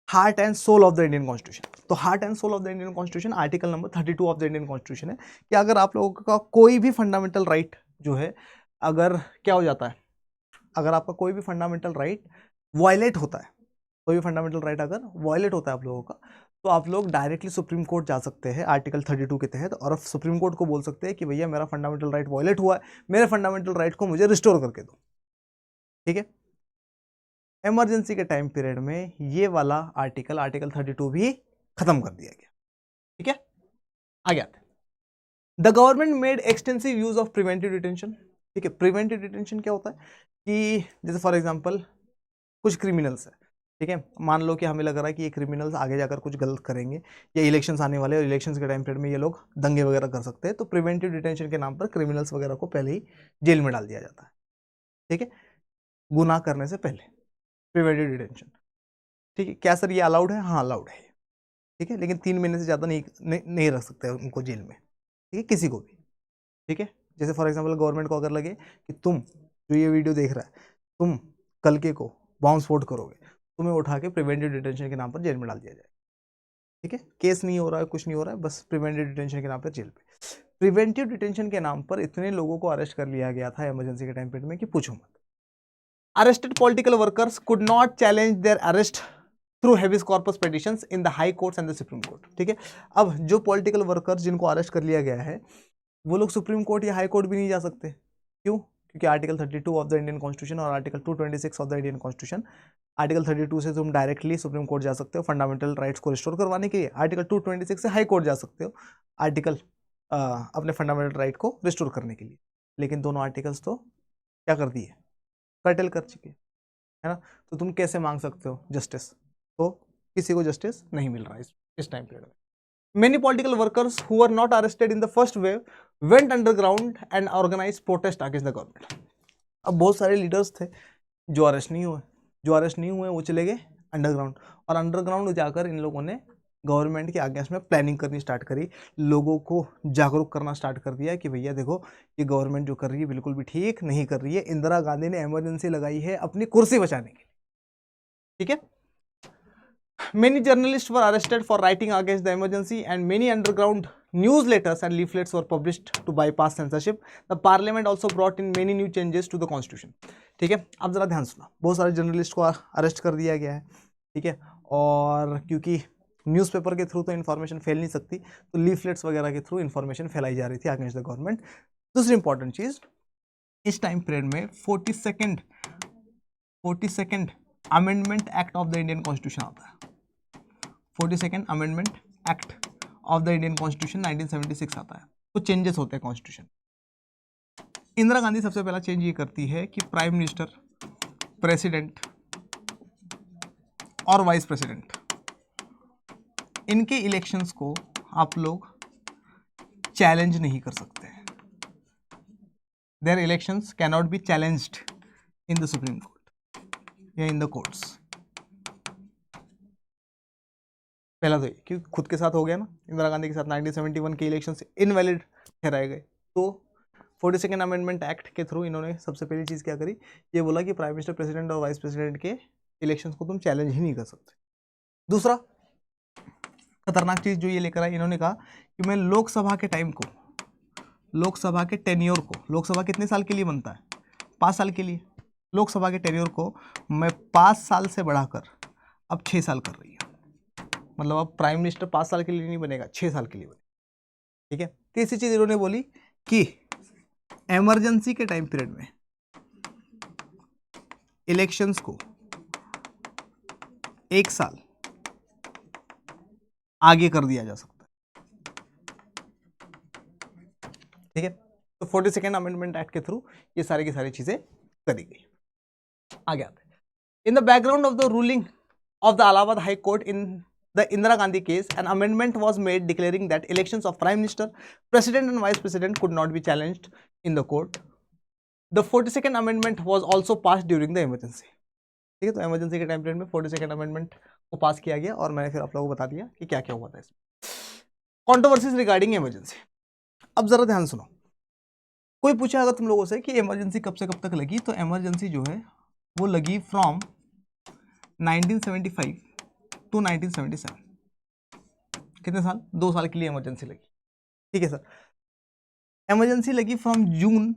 heart and soul of the Indian constitution. तो heart and soul of the Indian constitution article number 32 of the Indian constitution है कि अगर आप लोगों का कोई भी फंडामेंटल राइट जो है, अगर क्या हो जाता है, अगर आपका कोई भी फंडामेंटल राइट वायलेट होता है, कोई भी फंडामेंटल राइट अगर वायलेट होता है आप लोगों का, तो आप लोग डायरेक्टली सुप्रीम कोर्ट जा सकते हैं आर्टिकल 32 के तहत, और सुप्रीम कोर्ट को बोल सकते हैं कि भैया मेरा फंडामेंटल राइट वायलेट हुआ है, मेरे फंडामेंटल राइट को मुझे रिस्टोर करके दो, ठीक है। इमरजेंसी के टाइम पीरियड में ये वाला आर्टिकल 32 भी खत्म कर दिया गया, ठीक है। आगे आते हैं। The government made extensive use of preventive detention, ठीक है। प्रिवेंटिव डिटेंशन क्या होता है कि जैसे फॉर एग्जांपल कुछ क्रिमिनल्स है, ठीक है, मान लो कि हमें लग रहा है कि ये क्रिमिनल्स आगे जाकर कुछ गलत करेंगे, या इलेक्शंस आने वाले और इलेक्शंस के टाइम पीरियड में ये लोग दंगे वगैरह कर सकते हैं, तो प्रिवेंटिव डिटेंशन के नाम पर क्रिमिनल्स वगैरह को पहले ही जेल में डाल दिया जाता है, ठीक है, गुनाह करने से पहले प्रिवेंटिव डिटेंशन, ठीक है। क्या सर ये अलाउड है? हाँ अलाउड है, ठीक है, लेकिन 3 महीने से ज़्यादा नहीं रख सकते उनको जेल में, ठीक है, किसी को भी, ठीक है। जैसे फॉर एग्जांपल गवर्नमेंट को अगर लगे कि तुम जो ये वीडियो देख रहा है, तुम कल के को बॉम्ब स्फोट करोगे, तुम्हें उठा के प्रिवेंटिव डिटेंशन के नाम पर जेल में डाल दिया जाए, ठीक है। केस नहीं हो रहा है, कुछ नहीं हो रहा है, बस प्रिवेंटिव डिटेंशन के नाम पर जेल पे। प्रिवेंटिव डिटेंशन के नाम पर इतने लोगों को अरेस्ट कर लिया गया था इमरजेंसी के टाइम पीरियड में कि पूछो मत। Arrested political workers could not challenge their arrest through habeas corpus petitions in the high courts and the supreme court, ठीक है। अब जो पॉलिटिकल वर्कर्स जिनको अरेस्ट कर लिया गया है, वो लोग सुप्रीम कोर्ट या हाई कोर्ट भी नहीं जा सकते, क्यों? क्योंकि article 32 of the Indian constitution और article 226 of the Indian constitution, article 32 से तुम डायरेक्टली सुप्रीम कोर्ट जा सकते हो फंडामेंटल राइट्स को रिस्टोर करवाने के लिए, आर्टिकल 226 से हाई कोर्ट जा सकते हो आर्टिकल अपने फंडामेंटल राइट को रिस्टोर करने के लिए, लेकिन दोनों आर्टिकल्स तो क्या कर दिए, कर्टेल कर चुके, है ना। तो तुम कैसे मांग सकते हो जस्टिस? तो किसी को जस्टिस नहीं मिल रहा है इस टाइम पीरियड में। Many political workers who are not arrested in the first wave went underground and organise protest against the government. अब बहुत सारे लीडर्स थे जो अरेस्ट नहीं हुए, वो चले गए अंडरग्राउंड, और अंडरग्राउंड जाकर इन लोगों ने गवर्नमेंट के अगेंस्ट में प्लानिंग करनी स्टार्ट करी, लोगों को जागरूक करना स्टार्ट कर दिया कि भैया देखो ये गवर्नमेंट जो कर रही है बिल्कुल भी ठीक नहीं कर रही है, इंदिरा गांधी ने इमरजेंसी लगाई है अपनी कुर्सी बचाने के लिए, ठीक है। Many journalists were arrested for writing against the emergency and many underground newsletters and leaflets were published to bypass censorship. The parliament also brought in many new changes to the constitution. ठीक है, अब जरा ध्यान सुना, बहुत सारे journalist को arrest कर दिया गया है, ठीक है, और क्योंकि न्यूज़पेपर के थ्रू तो इन्फॉर्मेशन फैल नहीं सकती, तो लीफलेट्स वगैरह के थ्रू इन्फॉर्मेशन फैलाई जा रही थी अगेंस्ट द गवर्नमेंट। दूसरी इंपॉर्टेंट चीज, इस टाइम पीरियड में 42nd amendment act of the Indian constitution आता है। 42nd amendment act of the Indian constitution 1976 आता है। कुछ चेंजेस होते हैं कॉन्स्टिट्यूशन। इंदिरा गांधी सबसे पहला चेंज ये करती है कि प्राइम मिनिस्टर, प्रेसिडेंट और वाइस प्रेसिडेंट, इनके इलेक्शंस को आप लोग चैलेंज नहीं कर सकते। Their elections can not be challenged in the supreme court या इन द कोर्ट्स। पहला तो ये क्योंकि खुद के साथ हो गया ना, इंदिरा गांधी के साथ 1971 के इलेक्शंस इनवैलिड ठहराए गए, तो 42nd अमेंडमेंट एक्ट के थ्रू इन्होंने सबसे पहली चीज़ क्या करी, ये बोला कि प्राइम मिनिस्टर, प्रेसिडेंट और वाइस प्रेसिडेंट के इलेक्शंस को तुम चैलेंज ही नहीं कर सकते। दूसरा खतरनाक चीज़ जो ये लेकर आई, इन्होंने कहा कि मैं लोकसभा के टाइम को, लोकसभा के टेन्योर को, लोकसभा कितने साल के लिए बनता है? 5 साल के लिए। लोकसभा के टेन्योर को मैं 5 साल से बढ़ाकर अब 6 साल कर रही है। मतलब अब प्राइम मिनिस्टर 5 साल के लिए नहीं बनेगा, 6 साल के लिए बनेगा, ठीक है। तीसरी चीज़ इन्होंने बोली कि इमरजेंसी के टाइम पीरियड में इलेक्शंस को 1 साल आगे कर दिया जा सकता है, ठीक है। तो 42nd अमेंडमेंट एक्ट के थ्रू ये सारी की सारी चीजें करी गई। आगे आते हैं। In the background of the ruling of the Allahabad high court in the Indira Gandhi case, an amendment was made declaring that elections of Prime Minister, President and Vice President could not be challenged in the court. The 42nd amendment was also passed during the emergency. ठीक है, तो emergency के time period में 42nd amendment को पास किया गया और मैंने फिर आप लोगों को बता दिया कि क्या क्या हुआ था इसमें. Controversies regarding emergency. अब जरा ध्यान सुनो. कोई पूछा अगर तुम लोगों से कि इमरजेंसी कब से कब तक लगी, तो इमरजेंसी जो है वो लगी फ्रॉम 1975 टू 1977. कितने साल? 2 साल के लिए इमरजेंसी लगी. ठीक है सर. इमरजेंसी लगी फ्रॉम जून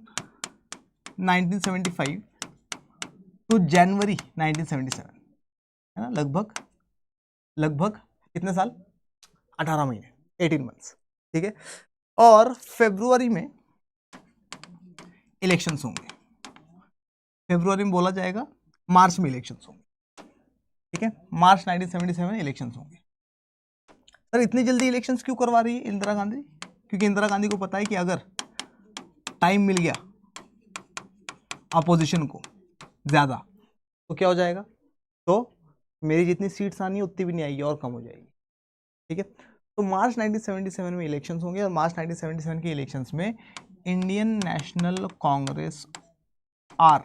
1975 टू जनवरी 1977, है ना. लगभग कितने साल? 18 महीने, 18 मंथ्स. ठीक है. और फरवरी में इलेक्शंस होंगे. फरवरी में बोला जाएगा, मार्च में इलेक्शंस होंगे. ठीक है, मार्च 1977 में इलेक्शंस होंगे. सर इतनी जल्दी इलेक्शंस क्यों करवा रही है इंदिरा गांधी? क्योंकि इंदिरा गांधी को पता है कि अगर टाइम मिल गया अपोजिशन को ज़्यादा तो क्या हो जाएगा, तो मेरी जितनी सीट्स आनी है उतनी भी नहीं आएगी और कम हो जाएगी. ठीक है. तो मार्च 1977 में इलेक्शंस होंगे और मार्च 1977 के इलेक्शंस में इंडियन नेशनल कांग्रेस आर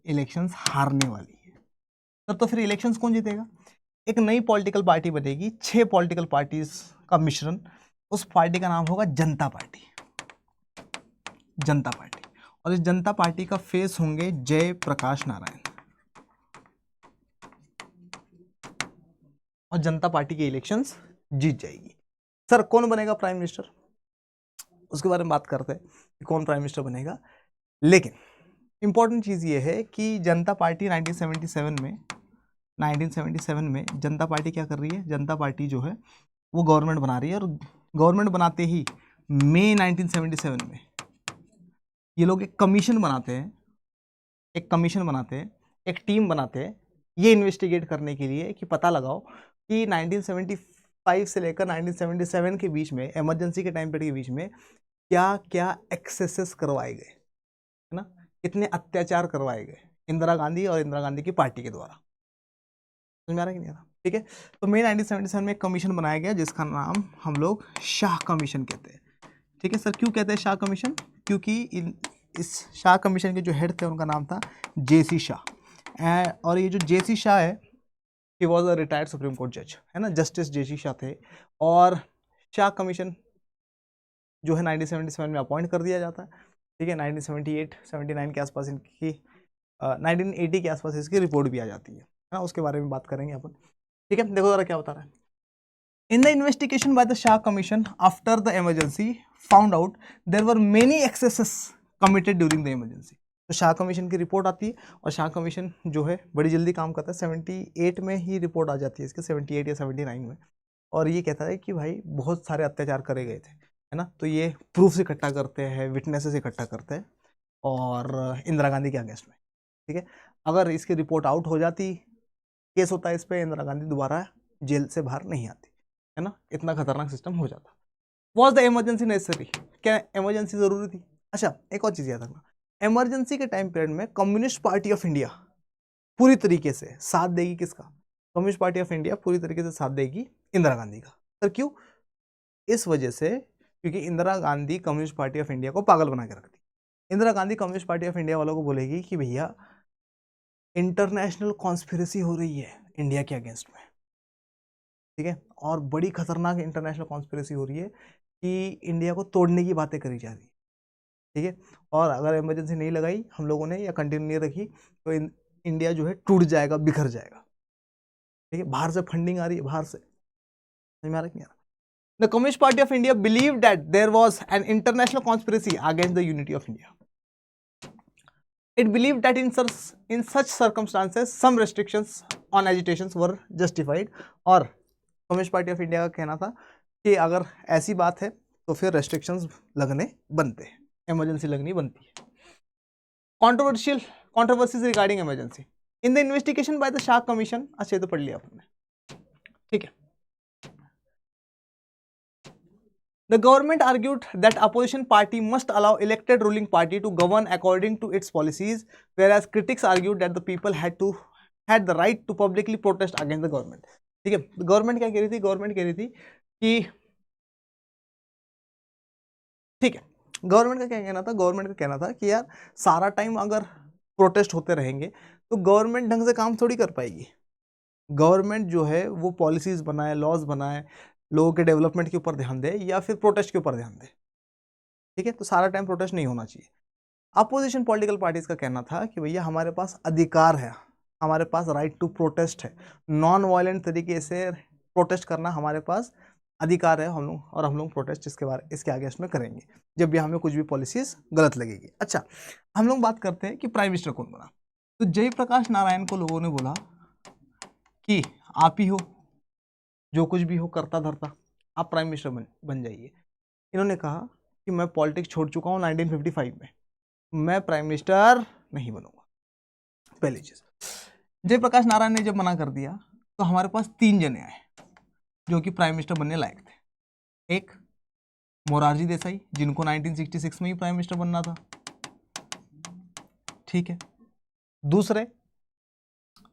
इलेक्शंस हारने वाली है. तो फिर इलेक्शंस कौन जीतेगा? एक नई पॉलिटिकल पार्टी बनेगी, 6 पॉलिटिकल पार्टीज का मिश्रण. उस पार्टी का नाम होगा जनता पार्टी. जनता पार्टी. और इस जनता पार्टी का फेस होंगे जय प्रकाश नारायण. और जनता पार्टी की इलेक्शंस जीत जाएगी. सर कौन बनेगा प्राइम मिनिस्टर, उसके बारे में बात करते हैं कि कौन प्राइम मिनिस्टर बनेगा. लेकिन इंपॉर्टेंट चीज़ ये है कि जनता पार्टी 1977 में जनता पार्टी क्या कर रही है? जनता पार्टी जो है वो गवर्नमेंट बना रही है. और गवर्नमेंट बनाते ही मई 1977 में ये लोग एक कमीशन बनाते हैं, एक टीम बनाते हैं ये इन्वेस्टिगेट करने के लिए कि पता लगाओ कि 1975 से लेकर 1977 के बीच में, इमरजेंसी के टाइम पीरियड के बीच में क्या क्या एक्सेसेस करवाए गए, है ना, कितने अत्याचार करवाए गए इंदिरा गांधी और इंदिरा गांधी की पार्टी के द्वारा. समझ में आ रहा है कि नहीं आ रहा? ठीक है. तो मई 1977 में एक कमीशन बनाया गया जिसका नाम हम लोग शाह कमीशन कहते हैं. ठीक है सर. क्यों कहते हैं शाह कमीशन? क्योंकि इस शाह कमीशन के जो हेड थे उनका नाम था जेसी शाह. और ये जो जेसी शाह है, he was a retired supreme court जज, है ना. जस्टिस जेसी शाह थे. और शाह कमीशन जो है 1977 में अपॉइंट कर दिया जाता है. ठीक है. 1978-79 के आसपास इनकी 1980 के आसपास इसकी रिपोर्ट भी आ जाती है ना. उसके बारे में बात करेंगे अपन. ठीक है. देखो जरा क्या बता रहा है. In the investigation by the Shah commission after the emergency found out there were many excesses committed during the emergency. तो शाह कमीशन की रिपोर्ट आती है और शाह कमीशन जो है बड़ी जल्दी काम करता है. 78 में ही रिपोर्ट आ जाती है इसके, 78 या 79 में. और ये कहता है कि भाई बहुत सारे अत्याचार करे गए थे, है ना. तो ये प्रूफ्स इकट्ठा करते हैं, विटनेसेस इकट्ठा करते हैं और इंदिरा गांधी के अगेंस्ट में. ठीक है. अगर इसकी रिपोर्ट आउट हो जाती, केस होता है इस पर, इंदिरा गांधी दोबारा जेल से बाहर नहीं आती, है ना. इतना खतरनाक सिस्टम हो जाता. Was the emergency necessary? क्या इमरजेंसी जरूरी थी? अच्छा एक और चीज़ याद रखना, इमरजेंसी के टाइम पीरियड में कम्युनिस्ट पार्टी ऑफ इंडिया पूरी तरीके से साथ देगी. किसका? कम्युनिस्ट पार्टी ऑफ इंडिया पूरी तरीके से साथ देगी इंदिरा गांधी का. सर क्यों? इस वजह से क्योंकि Indira Gandhi communist party of India को पागल बना के रखती. Indira Gandhi communist party of India वालों को बोलेगी कि भैया इंटरनेशनल कॉन्स्पिरेसी हो रही है इंडिया के अगेंस्ट में. ठीक है. और बड़ी खतरनाक इंटरनेशनल कॉन्स्पिरेसी हो रही है कि इंडिया को तोड़ने की बातें करी जा रही है. ठीक है. और अगर इमरजेंसी नहीं लगाई हम लोगों ने या कंटिन्यू नहीं रखी तो इंडिया जो है टूट जाएगा, बिखर जाएगा. ठीक है. बाहर से फंडिंग आ रही है, बाहर से. समझ में आ रहा है कि नहीं आ रहा? The Communist Party of India believed that there was an international conspiracy against the unity of India. It believed that in such circumstances some restrictions on agitations were justified. और कम्युनिस्ट पार्टी ऑफ इंडिया का कहना था कि अगर ऐसी बात है तो फिर रेस्ट्रिक्शंस लगने बनते हैं, इमरजेंसी लगनी बनती है. controversies regarding emergency in the investigation by the Shah Commission. अच्छा तो पढ़ लिया आपने. ठीक है. The government argued that opposition party must allow elected ruling party to govern according to its policies, whereas critics argued that the people had the right to publicly protest against the government. ठीक है, government क्या कह रही थी, government कह रही थी कि ठीक है, गवर्नमेंट का क्या कहना था, गवर्नमेंट का कहना था कि यार सारा टाइम अगर प्रोटेस्ट होते रहेंगे तो गवर्नमेंट ढंग से काम थोड़ी कर पाएगी। गवर्नमेंट जो है वो पॉलिसीज बनाए, लॉज बनाए, लोगों के डेवलपमेंट के ऊपर ध्यान दे या फिर प्रोटेस्ट के ऊपर ध्यान दे। ठीक है, तो सारा टाइम प्रोटेस्ट नहीं होना चाहिए। अपोजिशन पॉलिटिकल पार्टीज का कहना था कि भैया हमारे पास अधिकार है, हमारे पास राइट टू प्रोटेस्ट है, नॉन वायलेंट तरीके से प्रोटेस्ट करना हमारे पास अधिकार है हम लोग, और हम लोग प्रोटेस्ट इसके आगे इसमें करेंगे जब भी हमें कुछ भी पॉलिसीज गलत लगेगी। अच्छा, हम लोग बात करते हैं कि प्राइम मिनिस्टर कौन बना। तो जयप्रकाश नारायण को लोगों ने बोला कि आप ही हो, जो कुछ भी हो करता धरता, आप प्राइम मिनिस्टर बन जाइए। इन्होंने कहा कि मैं पॉलिटिक्स छोड़ चुका हूँ 1955 में, मैं प्राइम मिनिस्टर नहीं बनूंगा। पहली चीज, जयप्रकाश नारायण ने जब मना कर दिया तो हमारे पास 3 जने आए जो कि प्राइम मिनिस्टर बनने लायक थे। एक मोरारजी देसाई, जिनको 1966 में ही प्राइम मिनिस्टर बनना था। ठीक है, दूसरे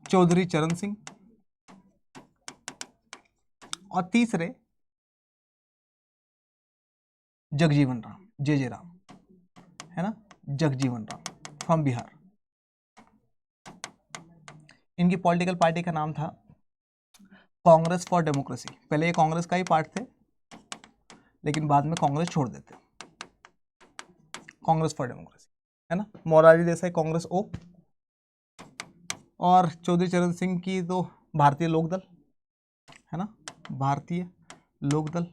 चौधरी चरण सिंह, और तीसरे जगजीवन राम, जे राम, है ना, जगजीवन राम फ्रॉम बिहार। इनकी पॉलिटिकल पार्टी का नाम था कांग्रेस फॉर डेमोक्रेसी। पहले ये कांग्रेस का ही पार्ट थे, लेकिन बाद में कांग्रेस छोड़ देते। कांग्रेस फॉर डेमोक्रेसी, है ना। मोरारजी देसाई कांग्रेस ओ, और चौधरी चरण सिंह की तो भारतीय लोकदल, है ना, भारतीय लोकदल।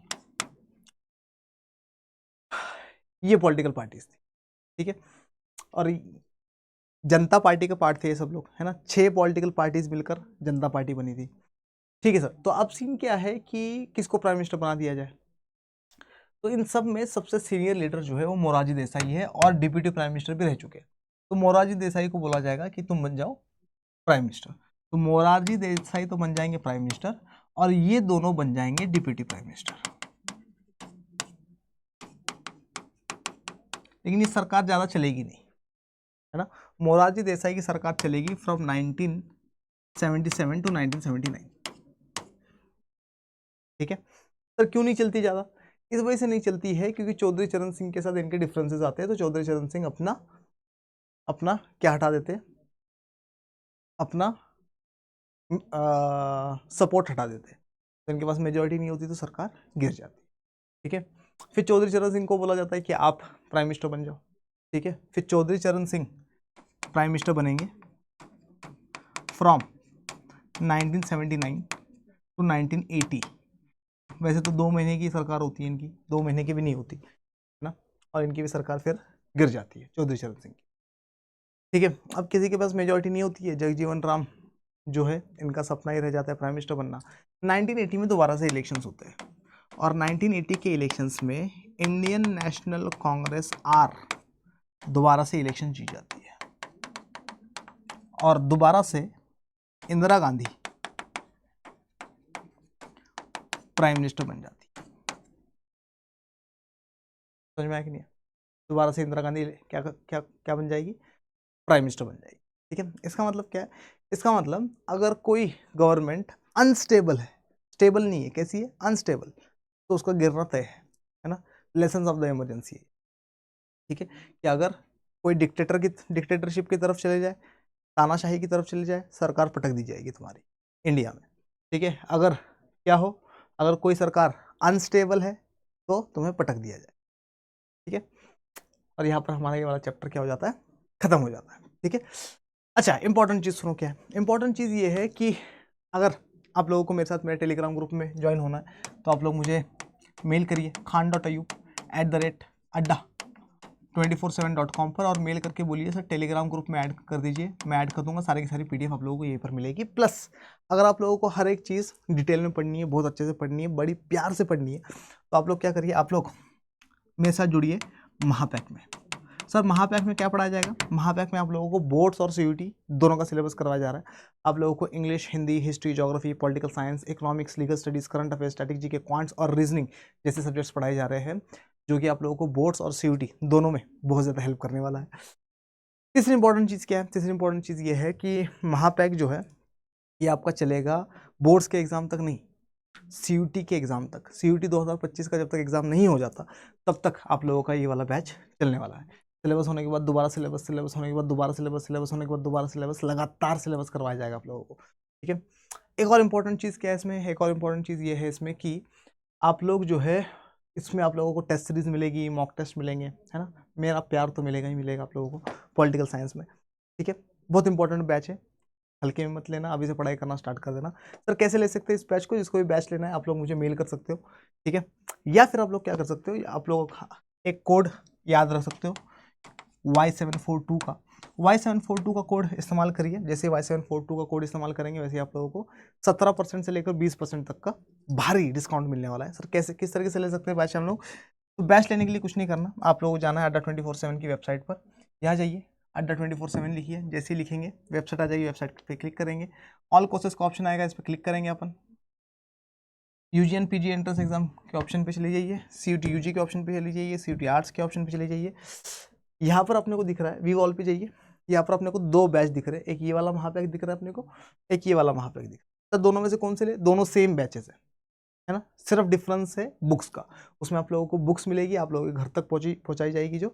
ये पॉलिटिकल पार्टीज थी। ठीक है, और जनता पार्टी के पार्ट थे ये सब लोग, है ना। 6 पॉलिटिकल पार्टीज मिलकर जनता पार्टी बनी थी। ठीक है सर, तो अब सीन क्या है कि किसको प्राइम मिनिस्टर बना दिया जाए। तो इन सब में सबसे सीनियर लीडर जो है वो मोरारजी देसाई है, और डिप्यूटी प्राइम मिनिस्टर भी रह चुके हैं। तो मोरारजी देसाई को बोला जाएगा कि तुम बन जाओ प्राइम मिनिस्टर। तो मोरारजी देसाई तो बन जाएंगे प्राइम मिनिस्टर, और ये दोनों बन जाएंगे डिप्यूटी प्राइम मिनिस्टर। लेकिन ये सरकार ज्यादा चलेगी नहीं, है ना। मोरारजी देसाई की सरकार चलेगी फ्रॉम 1977 टू 1979। ठीक है सर, क्यों नहीं चलती ज्यादा? इस वजह से नहीं चलती है क्योंकि चौधरी चरण सिंह के साथ इनके डिफरेंसेस आते हैं। तो चौधरी चरण सिंह अपना अपना क्या हटा देते हैं, अपना सपोर्ट हटा देते हैं। तो इनके पास मेजोरिटी नहीं होती तो सरकार गिर जाती। ठीक है, फिर चौधरी चरण सिंह को बोला जाता है कि आप प्राइम मिनिस्टर बन जाओ। ठीक है, फिर चौधरी चरण सिंह प्राइम मिनिस्टर बनेंगे फ्रॉम 1979 टू 1980। वैसे तो 2 महीने की सरकार होती है इनकी, 2 महीने की भी नहीं होती, है ना। और इनकी भी सरकार फिर गिर जाती है चौधरी चरण सिंह की। ठीक है, अब किसी के पास मेजोरिटी नहीं होती है। जगजीवन राम जो है, इनका सपना ही रह जाता है प्राइम मिनिस्टर बनना। 1980 में दोबारा से इलेक्शंस होते हैं, और 1980 के इलेक्शंस में इंडियन नेशनल कांग्रेस आर दोबारा से इलेक्शन जीत जाती है, और दोबारा से इंदिरा गांधी प्राइम मिनिस्टर बन जाती है। समझ में आया कि नहीं? दोबारा से इंदिरा गांधी क्या क्या क्या बन जाएगी? प्राइम मिनिस्टर बन जाएगी। ठीक है, इसका मतलब क्या है? इसका मतलब अगर कोई गवर्नमेंट अनस्टेबल है, स्टेबल नहीं है, कैसी है? अनस्टेबल, तो उसका गिरना तय है ना। Lessons of the emergency. ठीक है, कि अगर कोई डिक्टेटरशिप की तरफ चले जाए, तानाशाही की तरफ चले जाए, सरकार पटक दी जाएगी तुम्हारी इंडिया में। ठीक है, अगर क्या हो, अगर कोई सरकार अनस्टेबल है तो तुम्हें पटक दिया जाए। ठीक है, और यहाँ पर हमारा ये वाला चैप्टर क्या हो जाता है? खत्म हो जाता है। ठीक है, अच्छा, इंपॉर्टेंट चीज़ सुनो। क्या है इंपॉर्टेंट चीज़? ये है कि अगर आप लोगों को मेरे साथ मेरे टेलीग्राम ग्रुप में ज्वाइन होना है तो आप लोग मुझे मेल करिए khan.ayub@247.com पर, और मेल करके बोलिए सर टेलीग्राम ग्रुप में ऐड कर दीजिए। मैं ऐड कर दूंगा, सारी की सारी PDF आप लोगों को यहीं पर मिलेगी। प्लस अगर आप लोगों को हर एक चीज़ डिटेल में पढ़नी है, बहुत अच्छे से पढ़नी है, बड़ी प्यार से पढ़नी है, तो आप लोग क्या करिए, आप लोग मेरे साथ जुड़िए महापैक में। सर महापैक में क्या पढ़ाया जाएगा? महापैक में आप लोगों को बोर्ड्स और CUT दोनों का सिलेबस करवाया जा रहा है। आप लोगों को English, Hindi, history, geography, political science, economics, legal studies, current affairs, static GK, quants और रीजनिंग जैसे सब्जेक्ट्स पढ़ाए जा रहे हैं, जो कि आप लोगों को बोर्ड्स और CUT दोनों में बहुत ज़्यादा हेल्प करने वाला है। तीसरी इंपॉर्टेंट चीज़ क्या है? तीसरी इंपॉर्टेंट चीज़ ये है कि महापैक जो है ये आपका चलेगा बोर्ड्स के एग्जाम तक नहीं, CUT के एग्जाम तक। CUT 2025 का जब तक एग्जाम नहीं हो जाता तब तक आप लोगों का ये वाला बैच चलने वाला है। सिलेबस होने के बाद दोबारा सिलेबस, सिलेबस होने के बाद दोबारा सिलेबस, सिलेबस होने के बाद दोबारा सिलेबस, लगातार सिलेबस करवाया जाएगा आप लोगों को, ठीक है। एक और इम्पोर्टेंट चीज़ क्या है इसमें, एक और इम्पोर्टेंट चीज़ ये है इसमें कि आप लोग जो है इसमें आप लोगों को टेस्ट सीरीज मिलेगी, मॉक टेस्ट मिलेंगे, है ना। मेरा प्यार तो मिलेगा ही मिलेगा आप लोगों को पॉलिटिकल साइंस में, ठीक है। बहुत इंपॉर्टेंट बैच है, हल्के में मत लेना, अभी से पढ़ाई करना स्टार्ट कर देना। सर कैसे ले सकते हैं इस बैच को, जिसको भी बैच लेना है आप लोग मुझे मेल कर सकते हो, ठीक है। या फिर आप लोग क्या कर सकते हो, आप लोग एक कोड याद रख सकते हो Y742 का, Y742 का कोड इस्तेमाल करिए। जैसे Y742 का कोड इस्तेमाल करेंगे वैसे आप लोगों को 17% से लेकर 20% तक का भारी डिस्काउंट मिलने वाला है। सर कैसे, किस तरीके से ले सकते हैं बैच हम लोग, तो बैच लेने के लिए कुछ नहीं करना, आप लोगों को जाना है Adda247 की वेबसाइट पर, यहाँ जाइए Adda247 लिखिए, जैसे ही लिखेंगे वेबसाइट आ जाएगी, वेबसाइट पे क्लिक करेंगे, ऑल कोर्सेज का ऑप्शन आएगा, इस पर क्लिक करेंगे अपन, UG and PG entrance exam के ऑप्शन पे चले जाइए, CUT UG के ऑप्शन पे चले जाइए, CUT आर्ट्स के ऑप्शन पे चले जाइए। यहाँ पर अपने को दिख रहा है व्यू ऑल पे जाइए, यहाँ पर अपने को 2 बैच दिख रहे हैं, एक ये वाला वहाँ पे दिख रहा है अपने को, एक ये वाला वहाँ पे दिख रहा है। तो दोनों में से कौन से ले, दोनों सेम बैचेस है ना, सिर्फ डिफरेंस है बुक्स का। उसमें आप लोगों को बुक्स मिलेगी, आप लोगों के घर तक पहुँचाई जाएगी जो,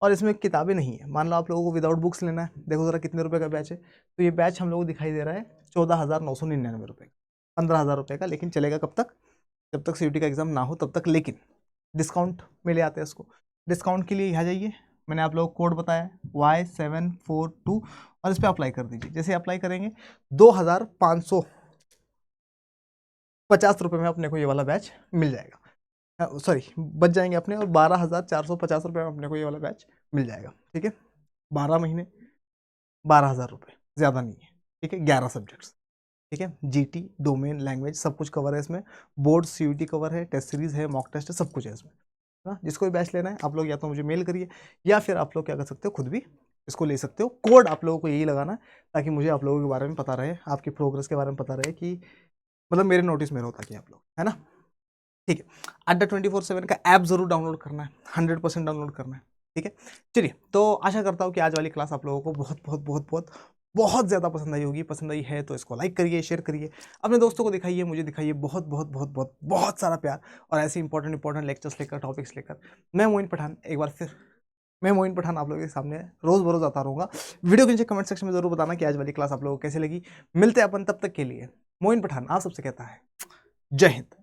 और इसमें किताबें नहीं है। मान लो आप लोगों को विदाउट बुक्स लेना है, देखो जरा कितने रुपए का बैच है, तो ये बैच हम लोगों को दिखाई दे रहा है 14,999 रुपये का, 15,000 रुपये का, लेकिन चलेगा कब तक, जब तक CUT का एग्जाम ना हो तब तक। लेकिन डिस्काउंट में ले आते हैं इसको, डिस्काउंट के लिए यहाँ जाइए, मैंने आप लोगों को कोड बताया Y742 और इस पर अप्लाई कर दीजिए। जैसे अप्लाई करेंगे 2,550 रुपये में अपने को ये वाला बैच मिल जाएगा, सॉरी बच जाएंगे अपने, और 12,450 रुपये में अपने को ये वाला बैच मिल जाएगा, ठीक है। 12 महीने 12,000 रुपये, ज़्यादा नहीं है, ठीक है। 11 सब्जेक्ट्स, ठीक है, GT डोमेन लैंग्वेज सब कुछ कवर है इसमें, बोर्ड CUT कवर है, टेस्ट सीरीज है, मॉक टेस्ट है, सब कुछ है इसमें, है ना। जिसको भी बैच लेना है आप लोग या तो मुझे मेल करिए, या फिर आप लोग क्या कर सकते हो, खुद भी इसको ले सकते हो। कोड आप लोगों को यही लगाना है ताकि मुझे आप लोगों के बारे में पता रहे, आपकी प्रोग्रेस के बारे में पता रहे, कि मतलब मेरे नोटिस में रहो ताकि आप लोग, है ना, ठीक है। Adda247 का ऐप जरूर डाउनलोड करना है, 100% डाउनलोड करना है, ठीक है। चलिए, तो आशा करता हूँ कि आज वाली क्लास आप लोगों को बहुत बहुत बहुत बहुत बहुत ज़्यादा पसंद आई होगी। पसंद आई है तो इसको लाइक करिए, शेयर करिए, अपने दोस्तों को दिखाइए, मुझे दिखाइए, बहुत बहुत बहुत बहुत बहुत सारा प्यार, और ऐसे इंपॉर्टेंट लेक्चर्स लेकर, टॉपिक्स लेकर मैं मोइन पठान एक बार फिर, मैं मोइन पठान आप लोगों के सामने रोज़ बरोज़ आता रहूँगा। वीडियो के नीचे कमेंट सेक्शन में जरूर बताना कि आज वाली क्लास आप लोगों को कैसे लगी। मिलते हैं अपन, तब तक के लिए मोइन पठान आप सबसे कहता है जय हिंद।